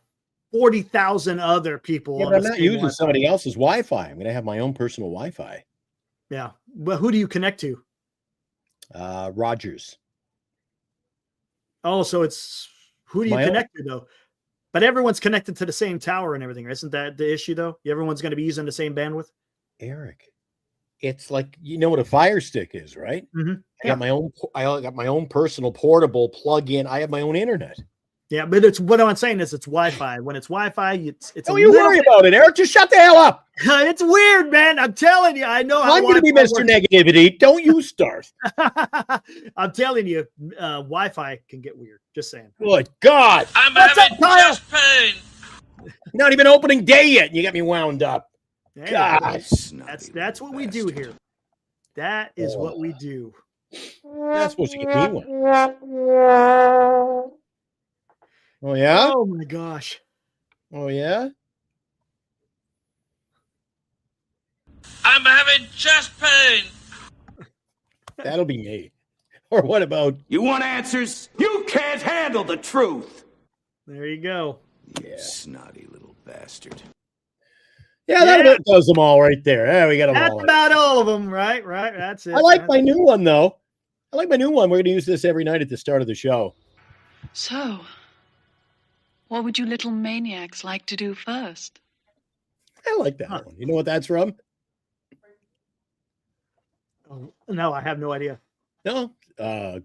40,000 other people. Yeah, but I'm not using somebody else's Wi-Fi. I'm gonna have my own personal Wi-Fi. Yeah. Well, who do you connect to? Rogers. Oh, so it's who do you connect to though? But everyone's connected to the same tower and everything. Isn't that the issue though? Everyone's going to be using the same bandwidth. Eric, it's like, you know what a Fire Stick is, right? Mm-hmm. I got my own personal portable plug-in. I have my own internet. Yeah, but it's what I'm saying is it's Wi-Fi. When it's Wi-Fi, it's don't you worry about it, Eric. Just shut the hell up. It's weird, man. I'm telling you. I know how I'm going to be Mr. Negativity. Don't you start. I'm telling you, Wi-Fi can get weird. Just saying. Good God. I'm having chest pain. Not even opening day yet, and you got me wound up. Hey, God. That's what we do here. That is what we do. That's supposed to get me one. Oh, yeah? Oh, my gosh. Oh, yeah? I'm having chest pain. That'll be me. Or what about... You want answers? You can't handle the truth. There you go. Yeah. Snotty little bastard. Yeah, that about does them all right there. Yeah, we got them That's all. about all of them, right? Right. That's it. I like my new one, though. I like my new one. We're going to use this every night at the start of the show. So, what would you little maniacs like to do first? I like that one. You know what that's from? Oh, no, I have no idea. No?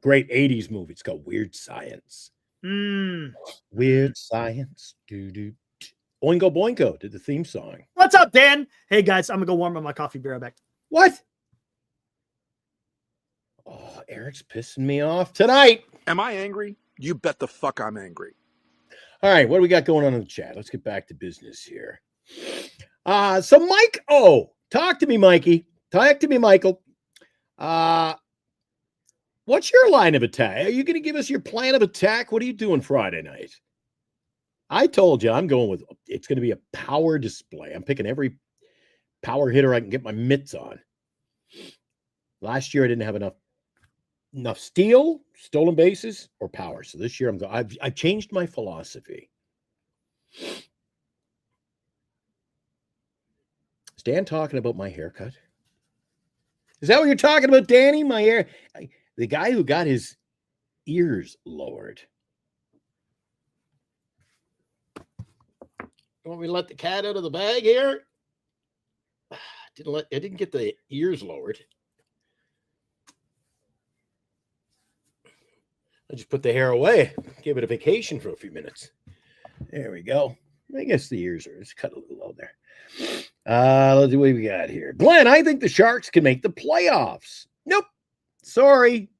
Great 80s movie. It's called Weird Science. Weird Science. Doo-doo. Oingo Boingo did the theme song. What's up, Dan? Hey, guys, I'm going to go warm up my coffee. Be right back. What? Oh, Eric's pissing me off tonight. Am I angry? You bet the fuck I'm angry. All right, what do we got going on in the chat? Let's get back to business here. So Mike, talk to me, Mikey. Talk to me, Michael. What's your line of attack? Are you going to give us your plan of attack? What are you doing Friday night? I told you I'm going with, it's going to be a power display. I'm picking every power hitter I can get my mitts on. Last year I didn't have enough steal, stolen bases, or power. So this year I've changed my philosophy. Is Dan talking about my haircut? Is that what you're talking about, Danny? My hair, the guy who got his ears lowered. You want me to let the cat out of the bag here? I didn't get the ears lowered. I just put the hair away, give it a vacation for a few minutes. There we go. I guess the ears are just cut a little low there. Let's see what we got here. Glenn, I think the Sharks can make the playoffs. Nope. Sorry.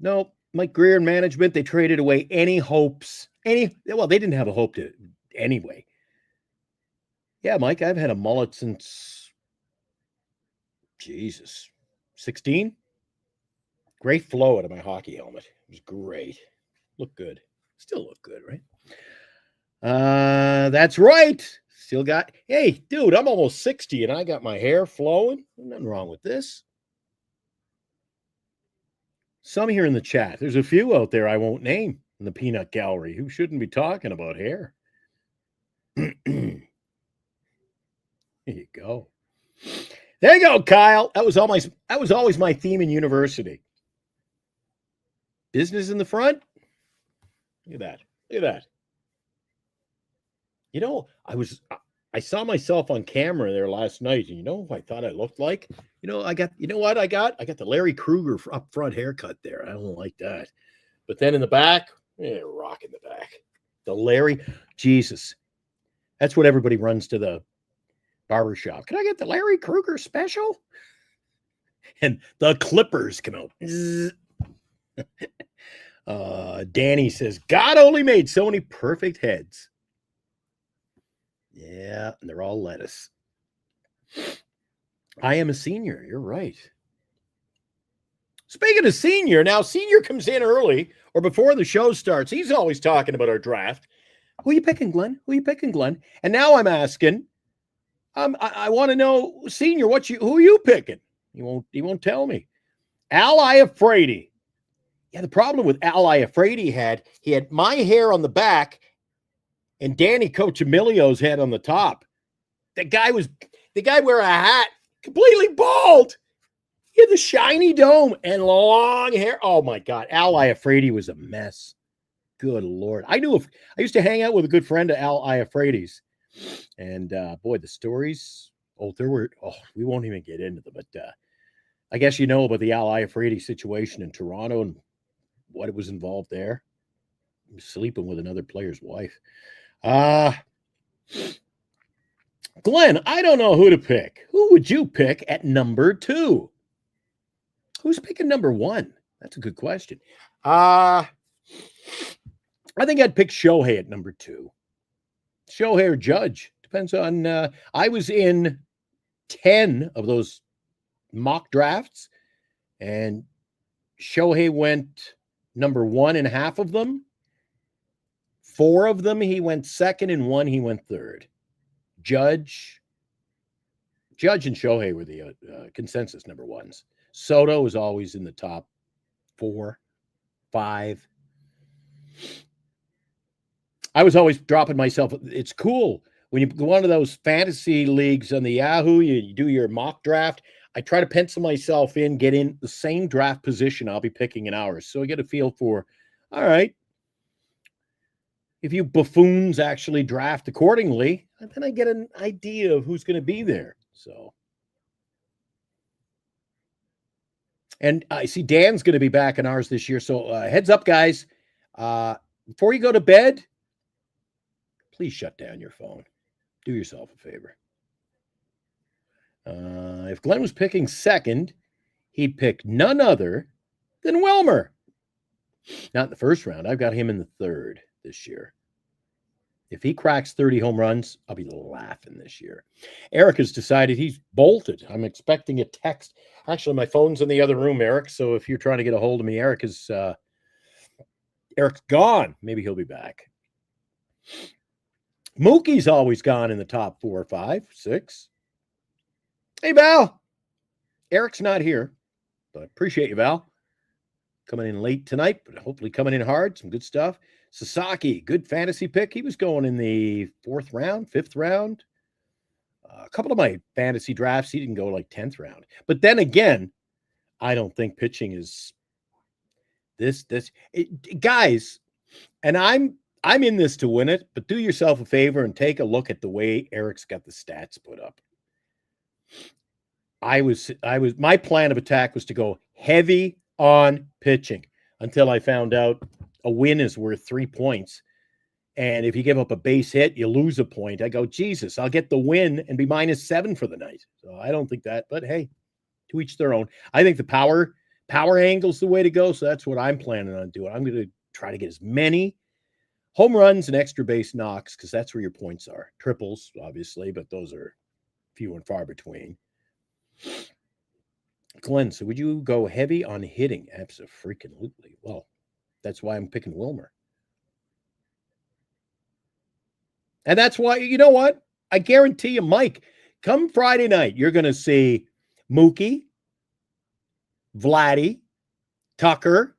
Nope. Mike Greer and management, they traded away any hopes. They didn't have a hope to anyway. Yeah, Mike, I've had a mullet since 16. Great flow out of my hockey helmet. It was great. Looked good. Still look good, right? That's right. Still got, hey, dude, I'm almost 60 and I got my hair flowing. Nothing wrong with this. Some here in the chat. There's a few out there I won't name. in the peanut gallery. Who shouldn't be talking about hair? There you go. There you go, Kyle. That was always my theme in university. Business in the front. Look at that. Look at that. You know, I saw myself on camera there last night, and you know who I thought I looked like? You know what I got? I got the Larry Krueger up front haircut there. I don't like that. But then in the back, rock in the back. The Larry, Jesus. That's what everybody runs to the barbershop. Can I get the Larry Krueger special? And the clippers come out. Danny says, God only made so many perfect heads. Yeah, and they're all lettuce. I am a senior. You're right. Speaking of senior, now senior comes in early or before the show starts. He's always talking about our draft. Who are you picking, Glenn? Who are you picking, Glenn? And now I'm asking, I want to know, senior, who are you picking? He won't tell me. Al Iafrate. Yeah, the problem with Al Iafrate he had my hair on the back and Danny Cochimilio's head on the top. The guy wear a hat, completely bald. He had the shiny dome and long hair. Oh my God. Al Iafrate was a mess. Good Lord. I used to hang out with a good friend of Al Iafrate's. And boy, the stories, we won't even get into them, but I guess you know about the Al Iafrate situation in Toronto and what it was involved there. He was sleeping with another player's wife. Glenn, I don't know who to pick. Who would you pick at number 2? Who's picking number 1? That's a good question. I think I'd pick Shohei at number 2. Shohei or Judge. Depends on, I was in 10 of those mock drafts, and Shohei went number 1 in half of them. 4 of them he went second, and 1 he went third. Judge and Shohei were the consensus number 1s. Soto was always in the top 4, 5. I was always dropping myself. It's cool when you go onto those fantasy leagues on the Yahoo, you do your mock draft. I try to pencil myself in, get in the same draft position I'll be picking in ours. So I get a feel for, all right, if you buffoons actually draft accordingly, then I get an idea of who's going to be there. So, and I see Dan's going to be back in ours this year. So heads up, guys. Before you go to bed, please shut down your phone. Do yourself a favor. If Glenn was picking second, he'd pick none other than Wilmer. Not in the first round. I've got him in the third this year. If he cracks 30 home runs, I'll be laughing this year. Eric has decided he's bolted. I'm expecting a text. Actually, my phone's in the other room, Eric. So if you're trying to get a hold of me, Eric's gone. Maybe he'll be back. Mookie's always gone in the top 4 or 5, 6. Hey, Val. Eric's not here, but appreciate you, Val. Coming in late tonight, but hopefully coming in hard. Some good stuff. Sasaki, good fantasy pick. He was going in the 4th round, 5th round. A couple of my fantasy drafts, he didn't go like 10th round. But then again, I don't think pitching is guys, and I'm in this to win it, but do yourself a favor and take a look at the way Eric's got the stats put up. My plan of attack was to go heavy on pitching until I found out a win is worth 3 points. And if you give up a base hit, you lose a point. I go, Jesus, I'll get the win and be -7 for the night. So I don't think that, but hey, to each their own. I think the power angle's the way to go. So that's what I'm planning on doing. I'm going to try to get as many home runs and extra base knocks, because that's where your points are. Triples, obviously, but those are few and far between. Glenn, so would you go heavy on hitting? Absolutely. Well, that's why I'm picking Wilmer. And that's why, you know what? I guarantee you, Mike, come Friday night, you're going to see Mookie, Vladdy, Tucker,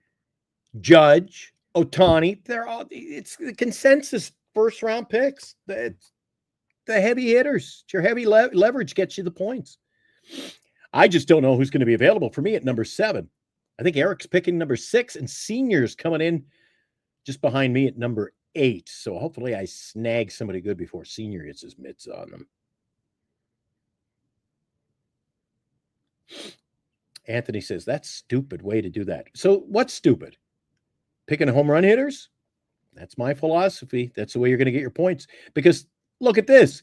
Judge, Ohtani. It's the consensus first round picks. The heavy hitters. It's your heavy leverage gets you the points. I just don't know who's going to be available for me at number 7. I think Eric's picking number 6, and Senior's coming in just behind me at number 8. So hopefully I snag somebody good before Senior hits his mitts on them. Anthony says, that's stupid way to do that. So what's stupid? Picking home run hitters? That's my philosophy. That's the way you're going to get your points. Because look at this.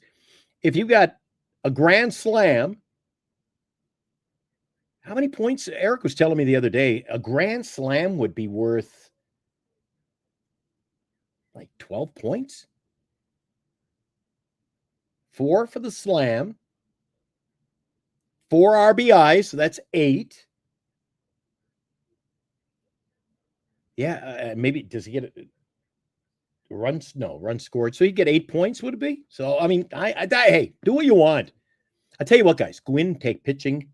If you got a grand slam, how many points? Eric was telling me the other day, a grand slam would be worth like 12 points. 4 for the slam. 4 RBIs, so that's 8. Yeah, maybe does he get runs? No, runs scored. So you get 8 points, would it be? So, I mean, hey, do what you want. I tell you what, guys, go in, take pitching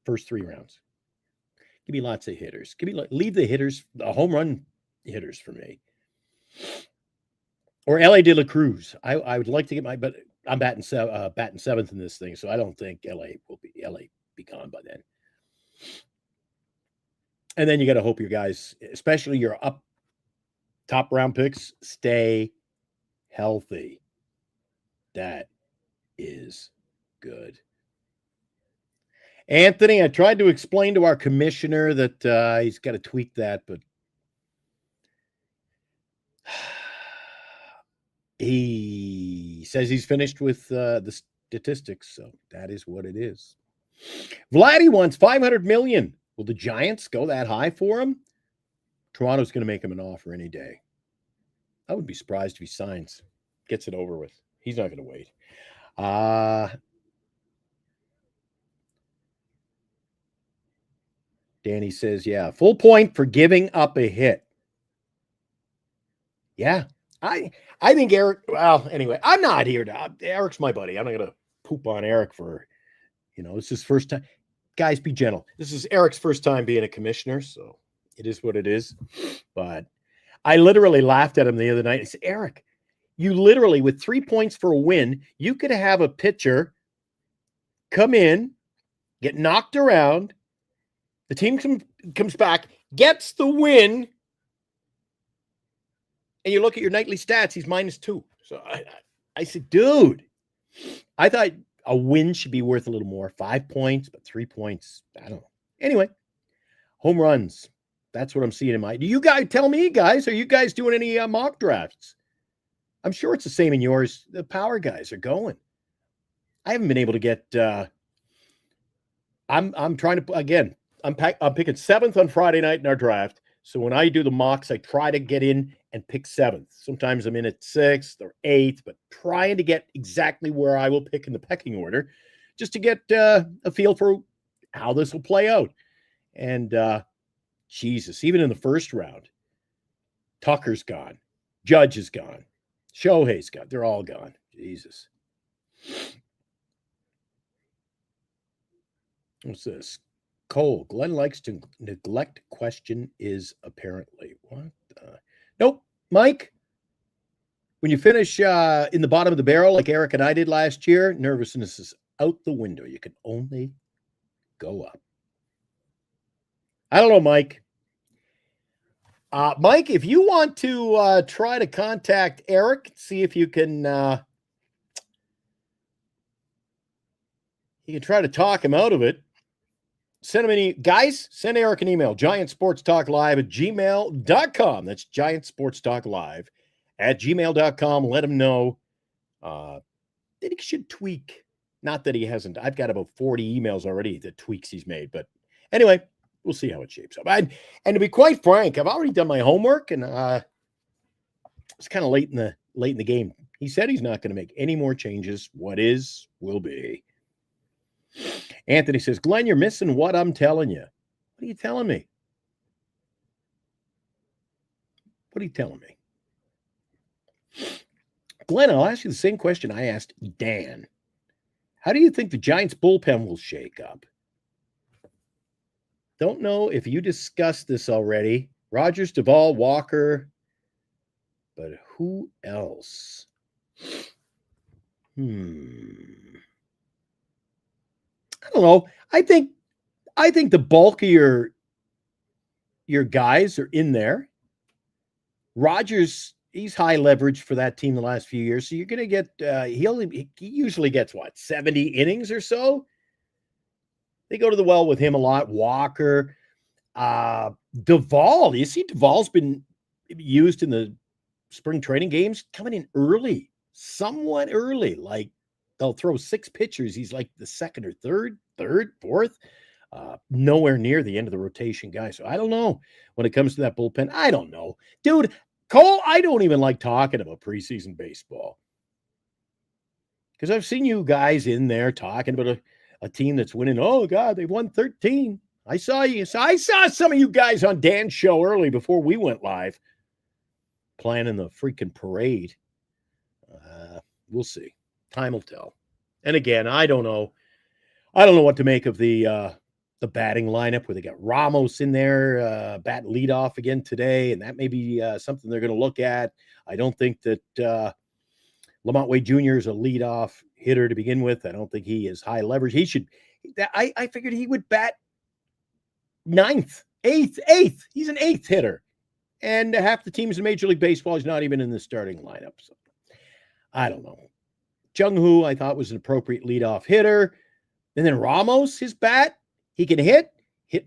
first 3 rounds. Give me lots of hitters. Leave the hitters, the home run hitters for me. Or L.A. De La Cruz. I would like to get but I'm batting 7th in this thing, so I don't think LA be gone by then. And then you got to hope your guys, especially your top round picks, stay healthy. That is good. Anthony, I tried to explain to our commissioner that he's got to tweak that, but he says he's finished with the statistics, so that is what it is. Vladdy wants $500 million. Will the Giants go that high for him? Toronto's going to make him an offer any day. I would be surprised if he signs, gets it over with. He's not going to wait. Danny says, yeah, full point for giving up a hit. Yeah, I think Eric, well, anyway, I'm not here to, Eric's my buddy. I'm not going to poop on Eric for, this is his first time. Guys, be gentle. This is Eric's first time being a commissioner, so it is what it is. But I literally laughed at him the other night. I said, Eric, you literally, with 3 points for a win, you could have a pitcher come in, get knocked around, the team comes back, gets the win, and you look at your nightly stats, he's -2. So I said, dude, I thought a win should be worth a little more. 5 points, but 3 points, I don't know. Anyway, home runs. That's what I'm seeing in my. Do you guys tell me, guys? Are you guys doing any mock drafts? I'm sure it's the same in yours. The power guys are going. I haven't been able to get. I'm trying to again. I'm picking 7th on Friday night in our draft. So when I do the mocks, I try to get in and pick 7th. Sometimes I'm in at 6th or 8th, but trying to get exactly where I will pick in the pecking order, just to get a feel for how this will play out. And Jesus, even in the first round, Tucker's gone, Judge is gone, Shohei's gone. They're all gone. Jesus. What's this? Cole, Glenn likes to neglect question is apparently. What? Nope. Mike, when you finish in the bottom of the barrel like Eric and I did last year, nervousness is out the window. You can only go up. I don't know, Mike. Mike, if you want to try to contact Eric, see if you can try to talk him out of it. Send him guys, send Eric an email, giantsportstalklive@gmail.com. That's giantsportstalklive@gmail.com. Let him know that he should tweak. Not that he hasn't. I've got about 40 emails already, the tweaks he's made. But anyway, we'll see how it shapes up. And to be quite frank, I've already done my homework, and it's kind of late in the game. He said he's not going to make any more changes. What is, will be. Anthony says, Glenn, you're missing what I'm telling you. What are you telling me? What are you telling me? Glenn, I'll ask you the same question I asked Dan. How do you think the Giants bullpen will shake up? Don't know if you discussed this already. Rogers, Duvall, Walker. But who else? I don't know. I think the bulk of your guys are in there. Rogers, he's high leverage for that team the last few years. So you're going to get, he usually gets 70 innings or so. They go to the well with him a lot. Walker, Duvall. You see, Duvall's been used in the spring training games, coming in early, somewhat early. Like they'll throw 6 pitchers. He's like the second or third, fourth. Nowhere near the end of the rotation guy. So I don't know when it comes to that bullpen. I don't know. Dude, Cole, I don't even like talking about preseason baseball. Because I've seen you guys in there talking about a team that's winning. Oh, God, they've won 13. I saw you. I saw some of you guys on Dan's show early before we went live planning the freaking parade. We'll see. Time will tell. And again, I don't know what to make of the batting lineup where they got Ramos in there, bat leadoff again today, and that may be something they're going to look at. I don't think that Lamont Wade Jr. is a leadoff hitter to begin with. I don't think he is high leverage. He should. I figured he would bat 9th, 8th. He's an 8th hitter, and half the teams in Major League Baseball is not even in the starting lineup. So I don't know. Jung-Hoo, I thought, was an appropriate leadoff hitter. And then Ramos, his bat, he can hit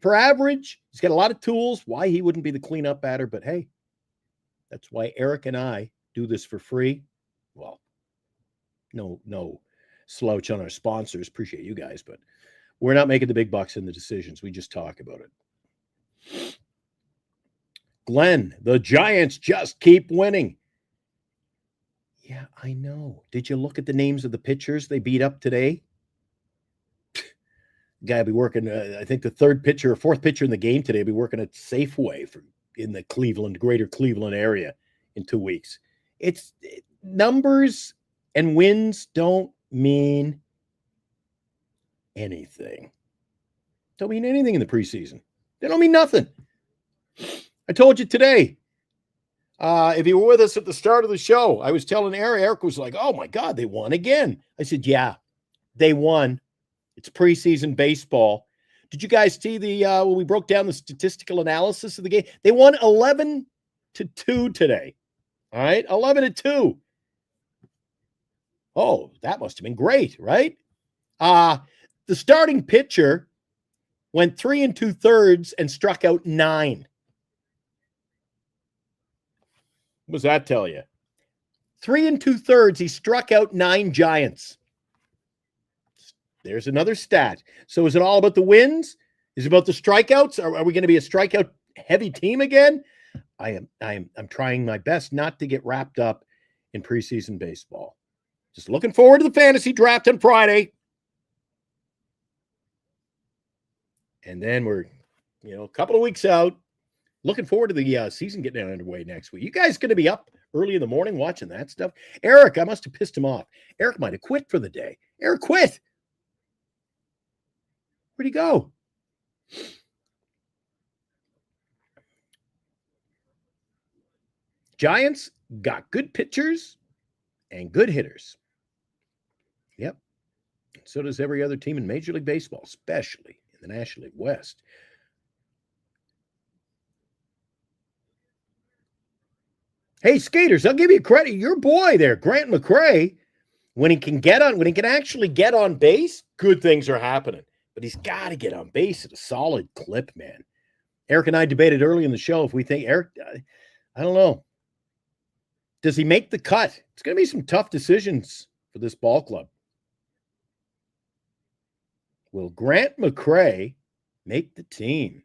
per average. He's got a lot of tools. Why he wouldn't be the cleanup batter, but hey, that's why Eric and I do this for free. Well, no slouch on our sponsors. Appreciate you guys, but we're not making the big bucks in the decisions. We just talk about it. Glenn, the Giants just keep winning. Yeah, I know. Did you look at the names of the pitchers they beat up today? Guy will be working, I think the 3rd pitcher or 4th pitcher in the game today will be working at Safeway in the greater Cleveland area in 2 weeks. Numbers and wins don't mean anything. Don't mean anything in the preseason. They don't mean nothing. I told you today, if you were with us at the start of the show, I was telling Eric was like, oh my God, they won again. I said, yeah, they won. It's preseason baseball. Did you guys see when we broke down the statistical analysis of the game? They won 11-2 today. All right, 11-2. Oh, that must have been great, right? The starting pitcher went 3 2/3 and struck out 9. What does that tell you? 3 2/3, he struck out 9 Giants. There's another stat. So is it all about the wins? Is it about the strikeouts? Are we going to be a strikeout heavy team again? I'm trying my best not to get wrapped up in preseason baseball. Just looking forward to the fantasy draft on Friday. And then we're, a couple of weeks out. Looking forward to the season getting underway next week. You guys going to be up early in the morning watching that stuff? Eric, I must have pissed him off. Eric might have quit for the day. Eric quit. Where'd he go? Giants got good pitchers and good hitters. Yep. So does every other team in Major League Baseball, especially in the National League West. Hey, skaters, I'll give you credit. Your boy there, Grant McCray, when he can actually get on base, good things are happening. But he's got to get on base at a solid clip, man. Eric and I debated early in the show if we think Eric, I don't know. Does he make the cut? It's going to be some tough decisions for this ball club. Will Grant McCray make the team?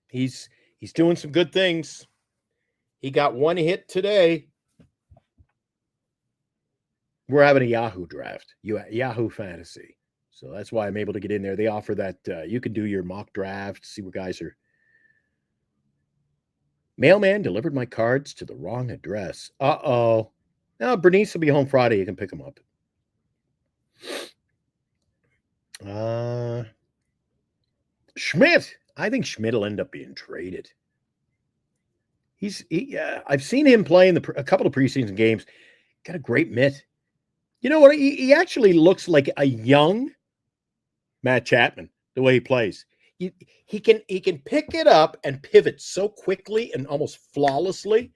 He's doing some good things. He got 1 hit today. We're having a Yahoo draft, Yahoo Fantasy. So that's why I'm able to get in there. They offer that you can do your mock draft, see where guys are. Mailman delivered my cards to the wrong address. Uh-oh. Now, Bernice will be home Friday. You can pick them up. Schmidt. I think Schmidt will end up being traded. I've seen him play in a couple of preseason games. Got a great mitt. You know what? He actually looks like a young Matt Chapman, the way he plays. He can pick it up and pivot so quickly and almost flawlessly.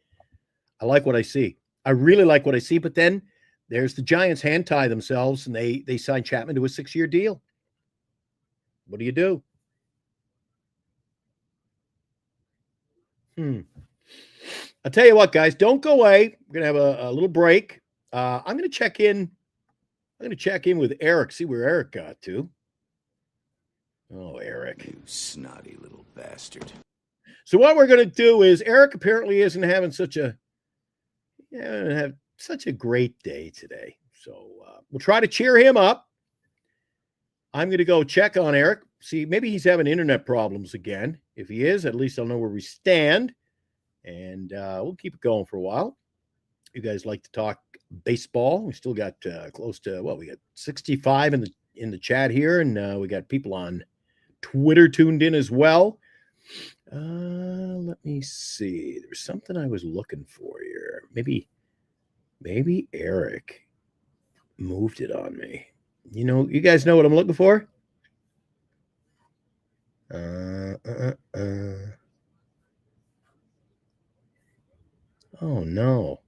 I like what I see. I really like what I see. But then there's the Giants hand tie themselves, and they sign Chapman to a 6-year deal. What do you do? I'll tell you what, guys, don't go away. We're going to have a little break. I'm going to check in. I'm going to check in with Eric, see where Eric got to. Oh, Eric. You snotty little bastard. So what we're going to do is Eric apparently isn't having such a great day today. So we'll try to cheer him up. I'm going to go check on Eric. See, maybe he's having internet problems again. If he is, at least I'll know where we stand. And we'll keep it going for a while. You guys like to talk baseball. We still got close to, we got 65 in the chat here. And we got people on Twitter tuned in as well. Let me see. There's something I was looking for here. Maybe Eric moved it on me. You know, you guys know what I'm looking for? Oh, no.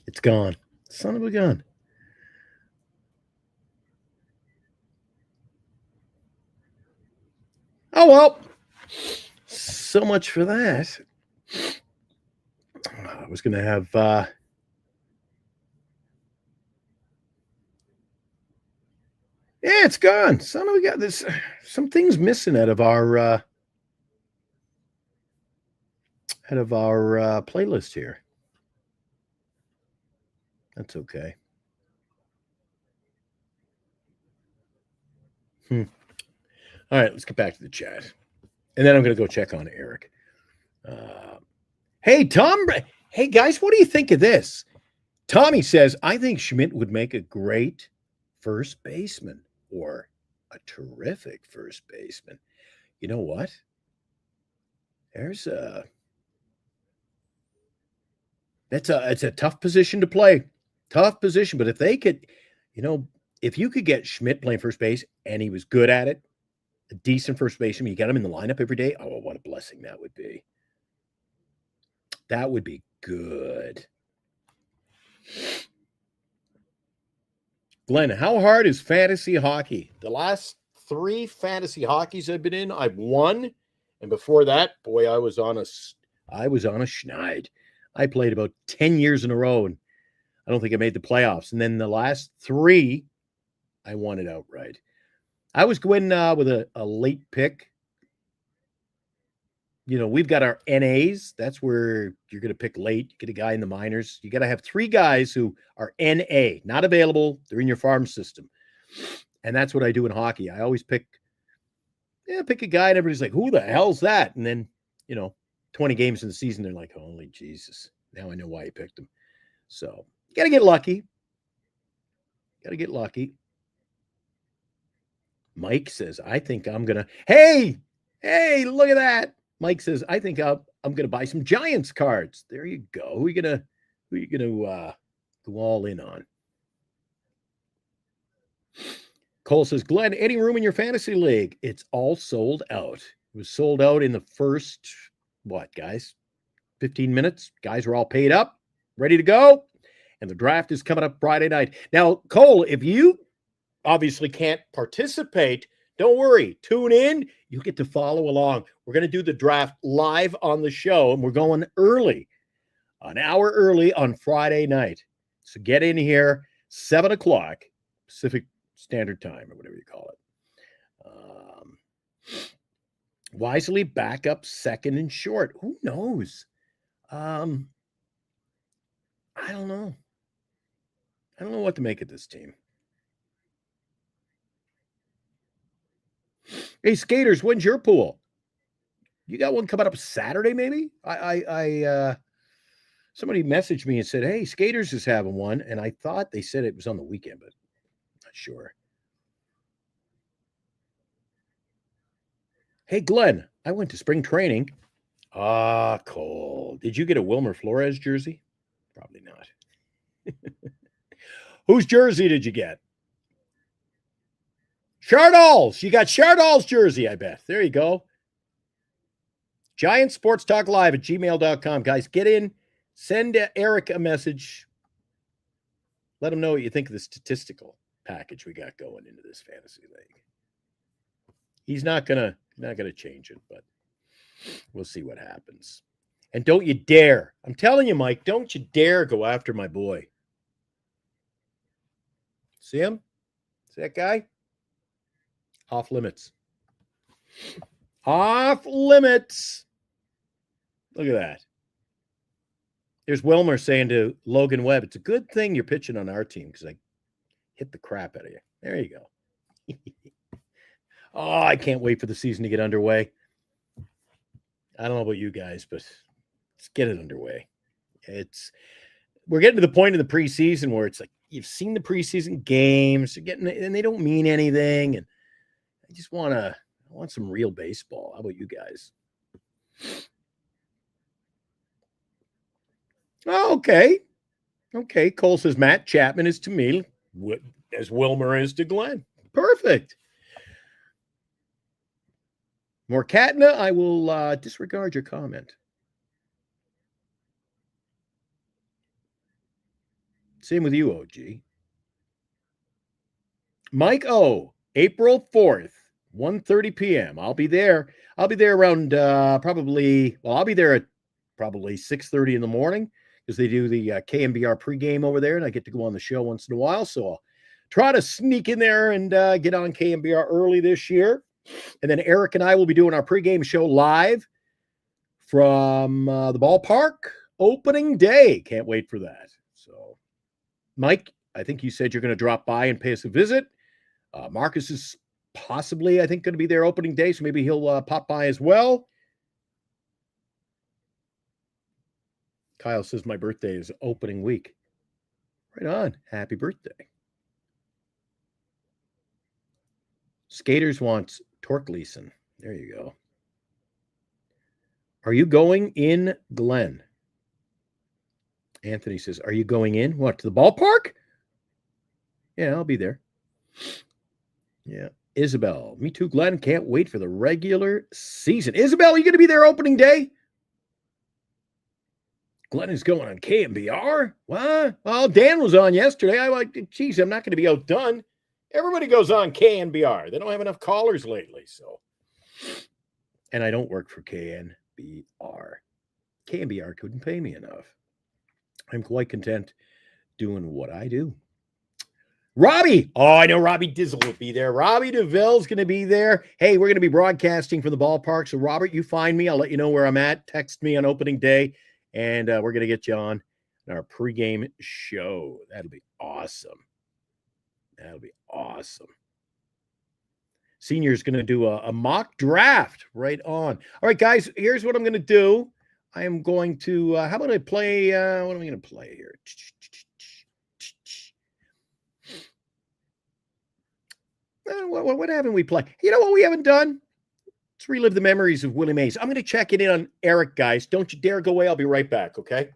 It's gone. Son of a gun. Oh, well. So much for that. I was going to have... Yeah, it's gone. Son of a gun. There's some things missing out of our playlist here. That's okay. All right, let's get back to the chat. And then I'm going to go check on Eric. Hey, Tom. Hey, guys, what do you think of this? Tommy says, I think Schmidt would make a great first baseman or a terrific first baseman. You know what? It's a tough position to play. Tough position. But if they could, if you could get Schmidt playing first base and he was good at it, a decent first baseman, you get him in the lineup every day. Oh, what a blessing that would be. That would be good. Glenn, how hard is fantasy hockey? The last 3 fantasy hockeys I've been in, I've won. And before that, boy, I was on a schneid. I played about 10 years in a row, and I don't think I made the playoffs. And then the last 3, I won it outright. I was going with a late pick. We've got our NAs. That's where you're going to pick late. You get a guy in the minors. You got to have 3 guys who are NA, not available. They're in your farm system. And that's what I do in hockey. I always pick a guy, and everybody's like, who the hell's that? And then, 20 games in the season, they're like, holy Jesus. Now I know why you picked him. So you got to get lucky. Mike says, I think I'm going to, hey, look at that. Mike says, I think I'm going to buy some Giants cards. There you go. Who are you going to go all in on? Cole says, Glenn, any room in your fantasy league? It's all sold out. It was sold out in the first, guys? 15 minutes. Guys are all paid up, ready to go. And the draft is coming up Friday night. Now, Cole, if you obviously can't participate, don't worry. Tune in. You get to follow along. We're going to do the draft live on the show, and we're going early, an hour early on Friday night. So get in here, 7 o'clock Pacific Standard Time, or whatever you call it. Wisely back up second and short. Who knows? I don't know. I don't know what to make of this team. Hey, skaters, when's your pool? You got one coming up Saturday, maybe? Somebody messaged me and said, hey, skaters is having one. And I thought they said it was on the weekend, but not sure. Hey, Glenn, I went to spring training. Cole. Did you get a Wilmer Flores jersey? Probably not. Whose jersey did you get? Chardol's. You got Chardol's jersey, I bet. There you go. Giant Sports Talk Live at gmail.com. Guys, get in. Send Eric a message. Let him know what you think of the statistical package we got going into this fantasy league. He's not gonna change it, but we'll see what happens. And don't you dare, I'm telling you, Mike, don't you dare go after my boy. See him? See that guy? Off limits. Off limits. Look at that. There's Wilmer saying to Logan Webb, it's a good thing you're pitching on our team because I hit the crap out of you. There you go. Oh, I can't wait for the season to get underway. I don't know about you guys, but let's get it underway. We're getting to the point in the preseason where it's like you've seen the preseason games, and they don't mean anything. And I just want some real baseball. How about you guys? Oh, okay. Okay. Cole says Matt Chapman is to me as Wilmer is to Glenn. Perfect. Morkatna, I will disregard your comment. Same with you, OG. Mike O, April 4th, 1:30 p.m. I'll be there. I'll be there around I'll be there at probably 6:30 in the morning because they do the KMBR pregame over there, and I get to go on the show once in a while. So I'll try to sneak in there and get on KMBR early this year. And then Eric and I will be doing our pregame show live from the ballpark opening day. Can't wait for that. So, Mike, I think you said you're going to drop by and pay us a visit. Marcus is possibly, I think, going to be there opening day, so maybe he'll pop by as well. Kyle says my birthday is opening week. Right on. Happy birthday. Skaters wants Torkleason. There you go. Are you going in, Glenn? Anthony says, are you going in? What, to the ballpark? Yeah, I'll be there. Yeah. Isabel, me too, Glenn. Can't wait for the regular season. Isabel, are you going to be there opening day? Glenn is going on KMBR. What? Well, Dan was on yesterday. I like, geez, I'm not going to be outdone. Everybody goes on KNBR. They don't have enough callers lately, so. And I don't work for KNBR. KNBR couldn't pay me enough. I'm quite content doing what I do. Robbie. Oh, I know Robbie Dizzle will be there. Robbie DeVille's going to be there. Hey, we're going to be broadcasting from the ballpark. So, Robert, you find me. I'll let you know where I'm at. Text me on opening day, and we're going to get you on our pregame show. That'll be awesome. That'll be awesome. Senior's going to do a mock draft right on. All right, guys, here's what I'm going to do. I am going to, how about I play, what am I going to play here? What haven't we played? You know what we haven't done? Let's relive the memories of Willie Mays. I'm going to check it in on Eric, guys. Don't you dare go away. I'll be right back, okay?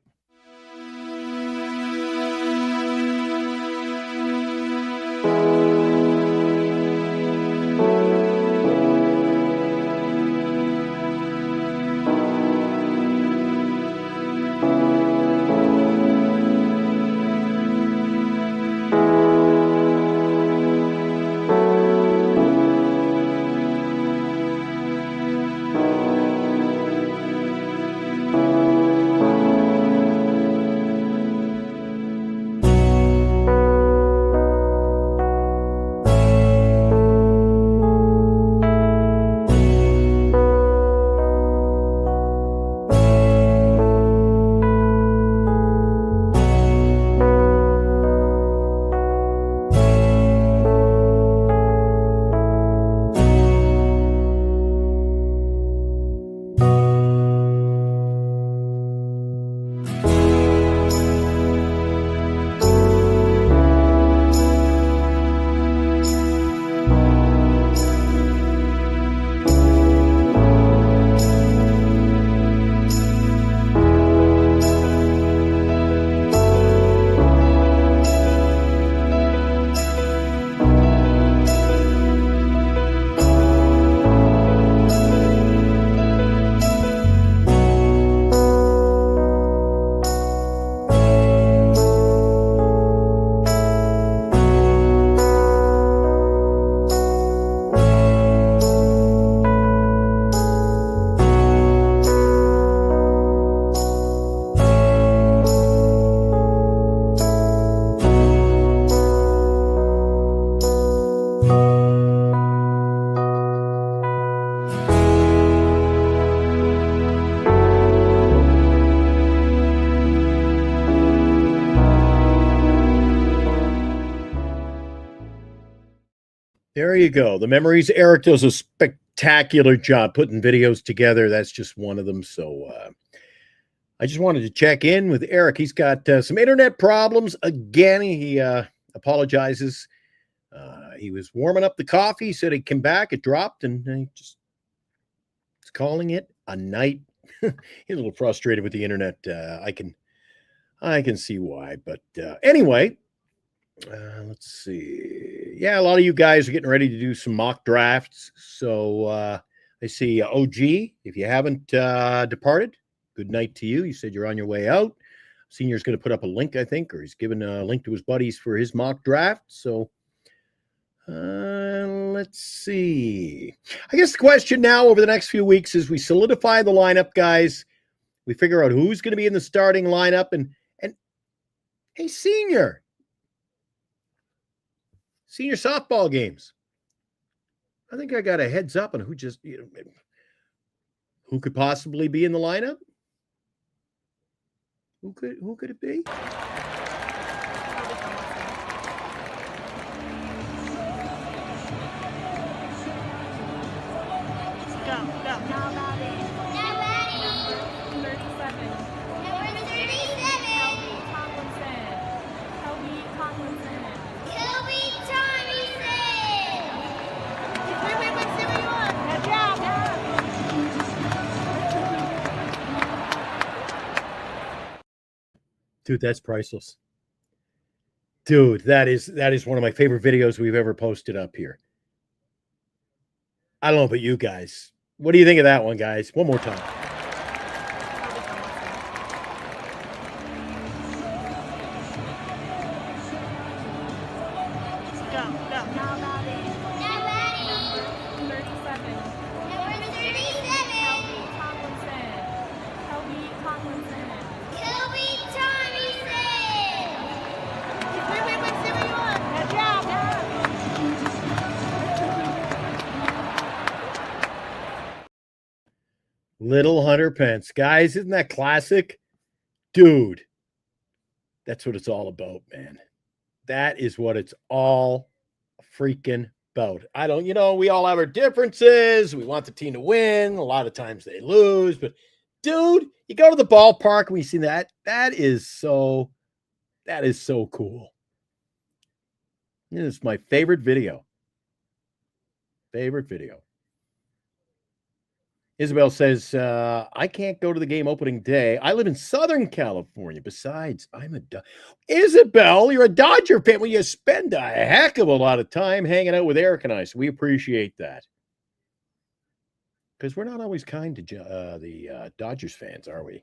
There you go. The memories. Eric does a spectacular job putting videos together. That's just one of them. So I just wanted to check in with Eric. He's got some internet problems. Again, he apologizes. He was warming up the coffee. He said he'd come back. It dropped, and he just is calling it a night. He's a little frustrated with the internet. I can see why. But anyway, let's see. Yeah, a lot of you guys are getting ready to do some mock drafts. So I see OG. If you haven't departed, good night to you. You said you're on your way out. Senior's going to put up a link, I think, or he's given a link to his buddies for his mock draft. So let's see. I guess the question now over the next few weeks is we solidify the lineup, guys. We figure out who's going to be in the starting lineup. And hey, Senior softball games. I think I got a heads up on who could possibly be in the lineup. Who could it be? Dude, that's priceless. Dude, that is one of my favorite videos we've ever posted up here. I don't know about you guys. What do you think of that one, guys? One more time. Little Hunter Pence. Guys, isn't that classic? Dude, that's what it's all about, man. That is what it's all freaking about. We all have our differences. We want the team to win. A lot of times they lose. But, dude, you go to the ballpark and we see that. That is so cool. This is my favorite video. Isabel says, I can't go to the game opening day. I live in Southern California. Besides, Isabel, you're a Dodger fan. Well, you spend a heck of a lot of time hanging out with Eric and I, so we appreciate that. Because we're not always kind to the Dodgers fans, are we?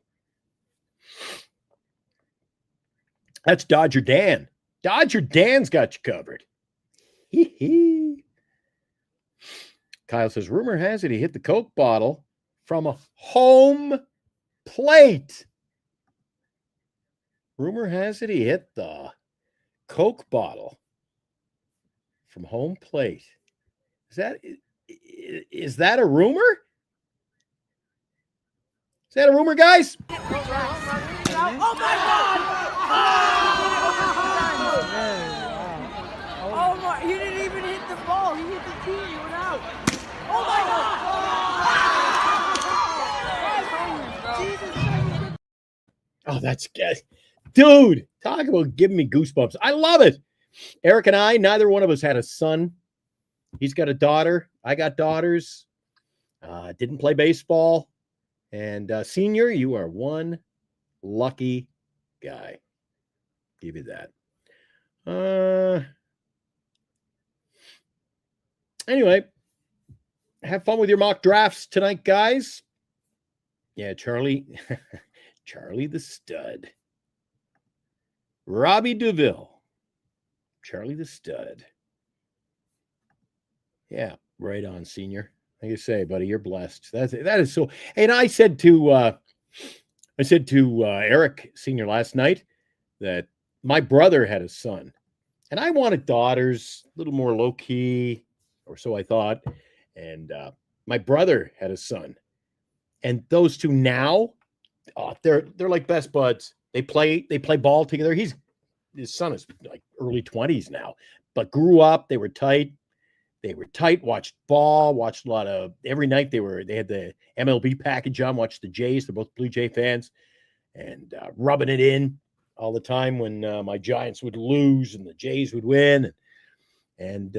That's Dodger Dan. Dodger Dan's got you covered. Hee hee. Kyle says, rumor has it he hit the Coke bottle from a home plate. Rumor has it he hit the Coke bottle from home plate. Is that a rumor? Is that a rumor, guys? Oh my God! Oh my! He didn't even hit the ball. He hit the tee. He went out. Oh my God! Oh, that's good. Dude, talk about giving me goosebumps. I love it. Eric and I, neither one of us had a son. He's got a daughter. I got daughters. Didn't play baseball. And Senior, you are one lucky guy. Give you that. Anyway, have fun with your mock drafts tonight, guys. Yeah, Charlie the stud. Robbie DeVille. Charlie the stud. Yeah, right on, Senior. Like I say, buddy, you're blessed. That is so. And I said to Eric Senior last night that my brother had a son, and I wanted daughters, a little more low key, or so I thought. And my brother had a son, and those two now, they're like best buds. They play ball together. His son is like early 20s now, but grew up. They were tight. They were tight, watched ball, watched a lot of every night. They had the MLB package on, watched the Jays. They're both Blue Jay fans, and rubbing it in all the time when my Giants would lose and the Jays would win. And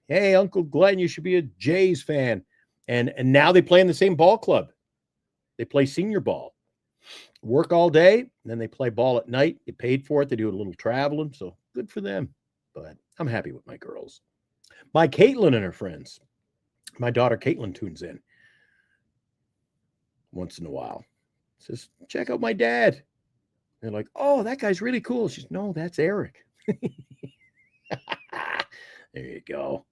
hey, Uncle Glenn, you should be a Jays fan. And now they play in the same ball club. They play senior ball. Work all day, and then they play ball at night. Get paid for it. They do a little traveling, so good for them. But I'm happy with my girls. My Caitlin and her friends. My daughter Caitlin tunes in once in a while. Says, check out my dad. They're like, oh, that guy's really cool. She's, no, that's Eric. There you go.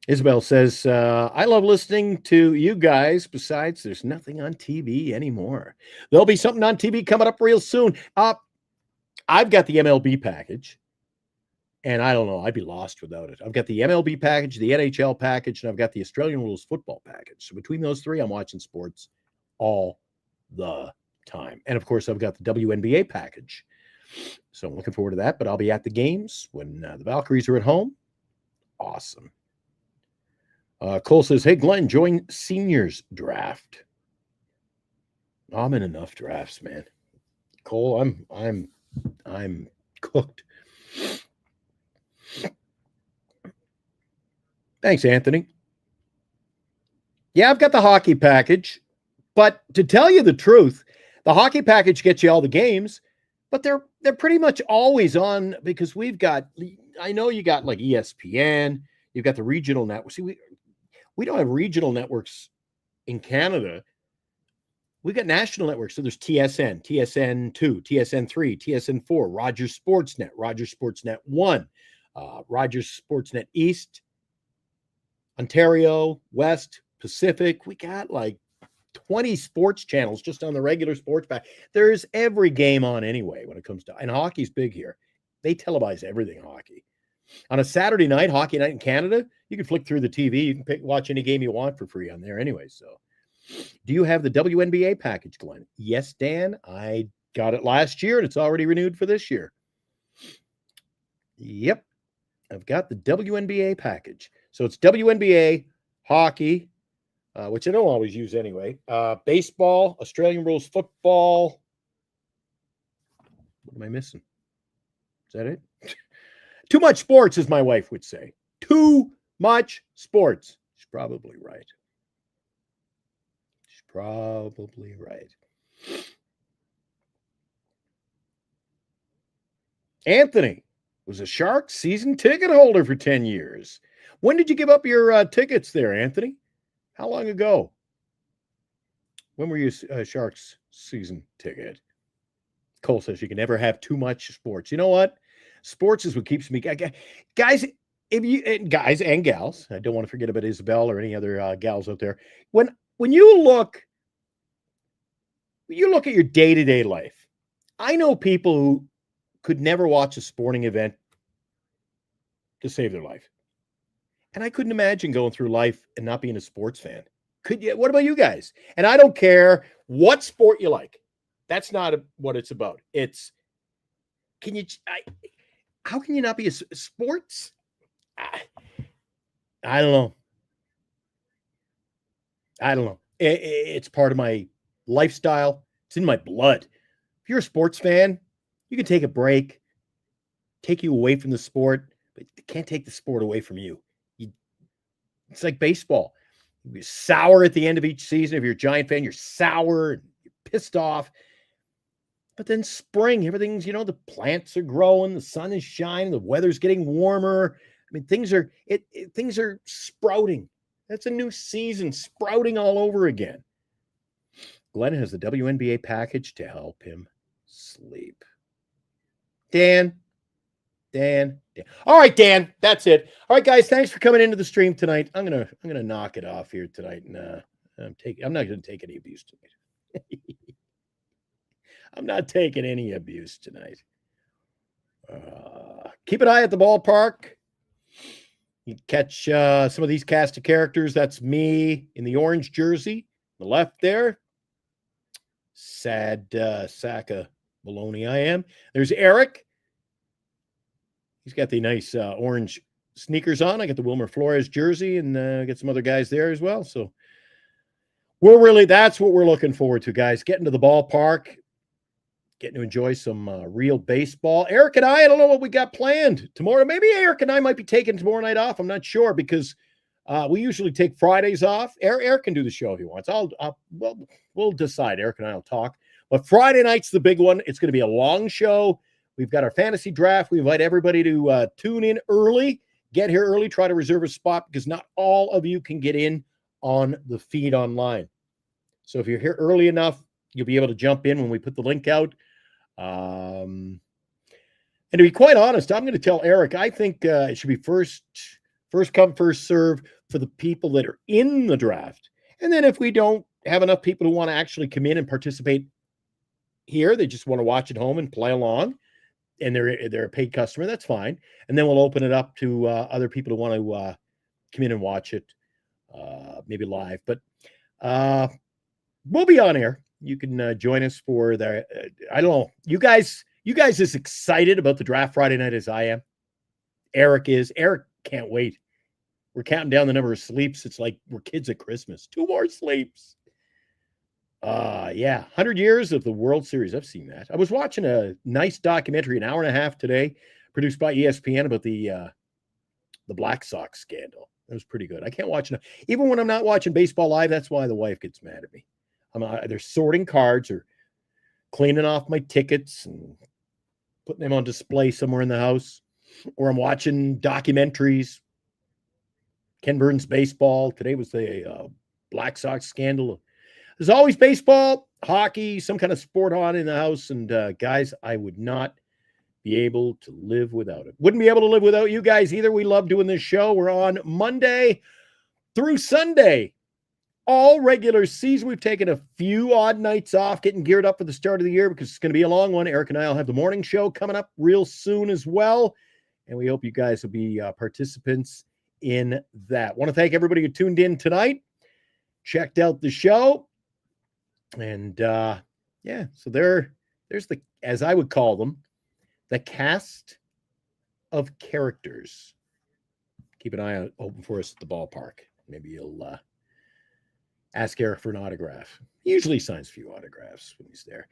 Isabel says, I love listening to you guys. Besides, there's nothing on TV anymore. There'll be something on TV coming up real soon. I've got the MLB package, and I don't know. I'd be lost without it. I've got the MLB package, the NHL package, and I've got the Australian Rules football package. So between those three, I'm watching sports all the time. And, of course, I've got the WNBA package. So I'm looking forward to that, but I'll be at the games when the Valkyries are at home. Awesome. Cole says, hey, Glenn, join seniors draft. I'm in enough drafts, man. Cole, I'm cooked. Thanks, Anthony. Yeah, I've got the hockey package, but to tell you the truth, the hockey package gets you all the games, but they're pretty much always on because we've got, I know you got like ESPN, you've got the regional network. See, we don't have regional networks in Canada. We got national networks. So there's TSN, TSN2, TSN3, TSN4, Rogers Sportsnet, Rogers Sportsnet 1, Rogers Sportsnet East, Ontario, West, Pacific. We got like 20 sports channels just on the regular sports pack. There's every game on anyway when it comes to, and hockey's big here. They televise everything hockey. On a Saturday night, hockey night in Canada, you can flick through the TV. You can watch any game you want for free on there anyway. So do you have the WNBA package, Glenn? Yes, Dan. I got it last year, and it's already renewed for this year. Yep. I've got the WNBA package. So it's WNBA, hockey, which I don't always use anyway, baseball, Australian Rules football. What am I missing? Is that it? Too much sports, as my wife would say. Too much sports. She's probably right. She's probably right. Anthony was a Sharks season ticket holder for 10 years. When did you give up your tickets there, Anthony? How long ago? When were you a Sharks season ticket? Cole says you can never have too much sports. You know what? Sports is what keeps me, guys. If you guys and gals, I don't want to forget about Isabel or any other gals out there. When you look at your day-to-day life, I know people who could never watch a sporting event to save their life, and I couldn't imagine going through life and not being a sports fan. Could you? What about you guys? And I don't care what sport you like. That's not what it's about. It's how can you not be a sports? I don't know. It's part of my lifestyle. It's in my blood. If you're a sports fan, you can take a break, take you away from the sport, but you can't take the sport away from you. It's like baseball. You're sour at the end of each season. If you're a Giant fan, you're sour and you're pissed off. But then spring, everything's, the plants are growing, the sun is shining, the weather's getting warmer. I mean, things are sprouting. That's a new season, sprouting all over again. Glenn has the WNBA package to help him sleep. Dan. All right, Dan, that's it. All right, guys, thanks for coming into the stream tonight. I'm gonna knock it off here tonight, and I'm not gonna take any abuse tonight. I'm not taking any abuse tonight. Keep an eye at the ballpark. You catch some of these cast of characters. That's me in the orange jersey, the left there. Sad sack of baloney I am. There's Eric. He's got the nice orange sneakers on. I got the Wilmer Flores jersey and get some other guys there as well. So that's what we're looking forward to, guys. Getting to the ballpark, getting to enjoy some real baseball. Eric and I don't know what we got planned tomorrow. Maybe Eric and I might be taking tomorrow night off. I'm not sure because we usually take Fridays off. Eric can do the show if he wants. We'll decide. Eric and I will talk. But Friday night's the big one. It's going to be a long show. We've got our fantasy draft. We invite everybody to tune in early, get here early, try to reserve a spot because not all of you can get in on the feed online. So if you're here early enough, you'll be able to jump in when we put the link out. And to be quite honest, I'm going to tell Eric, I think it should be first come, first serve for the people that are in the draft. And then if we don't have enough people who want to actually come in and participate here, they just want to watch at home and play along, and they're a paid customer, that's fine. And then we'll open it up to other people who want to come in and watch it, maybe live. But we'll be on air. You can join us for the, I don't know, you guys as excited about the draft Friday night as I am. Eric is. Eric can't wait. We're counting down the number of sleeps. It's like we're kids at Christmas. 2 more sleeps. 100 years of the World Series. I've seen that. I was watching a nice documentary, an hour and a half today, produced by ESPN about the Black Sox scandal. That was pretty good. I can't watch it. Even when I'm not watching baseball live, that's why the wife gets mad at me. I'm either sorting cards or cleaning off my tickets and putting them on display somewhere in the house, or I'm watching documentaries. Ken Burns baseball. Today was the Black Sox scandal. There's always baseball, hockey, some kind of sport on in the house. And guys, I would not be able to live without it. Wouldn't be able to live without you guys either. We love doing this show. We're on Monday through Sunday, all regular season. We've taken a few odd nights off, getting geared up for the start of the year because it's going to be a long one. Eric and I will have the morning show coming up real soon as well. And we hope you guys will be participants in that. Want to thank everybody who tuned in tonight, checked out the show. And so there's the, as I would call them, the cast of characters. Keep an eye open for us at the ballpark. Maybe you'll ask Eric for an autograph. He usually signs a few autographs when he's there.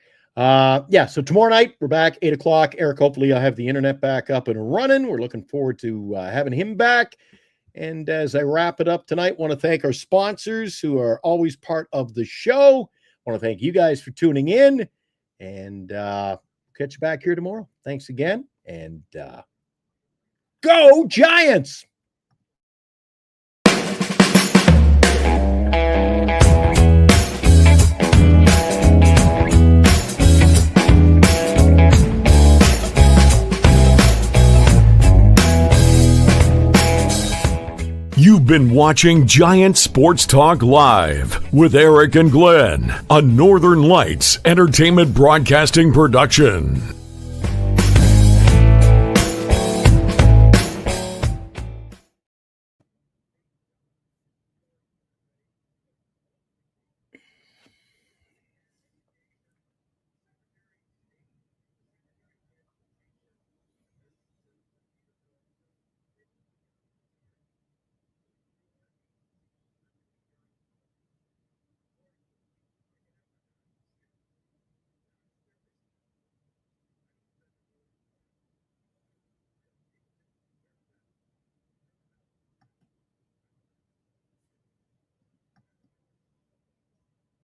So tomorrow night we're back 8:00. Eric, hopefully I'll have the internet back up and running. We're looking forward to having him back. And as I wrap it up tonight, want to thank our sponsors who are always part of the show. Want to thank you guys for tuning in, and catch you back here tomorrow. Thanks again, and go Giants! You've been watching Giant Sports Talk Live with Eric and Glenn, a Northern Lights Entertainment Broadcasting production.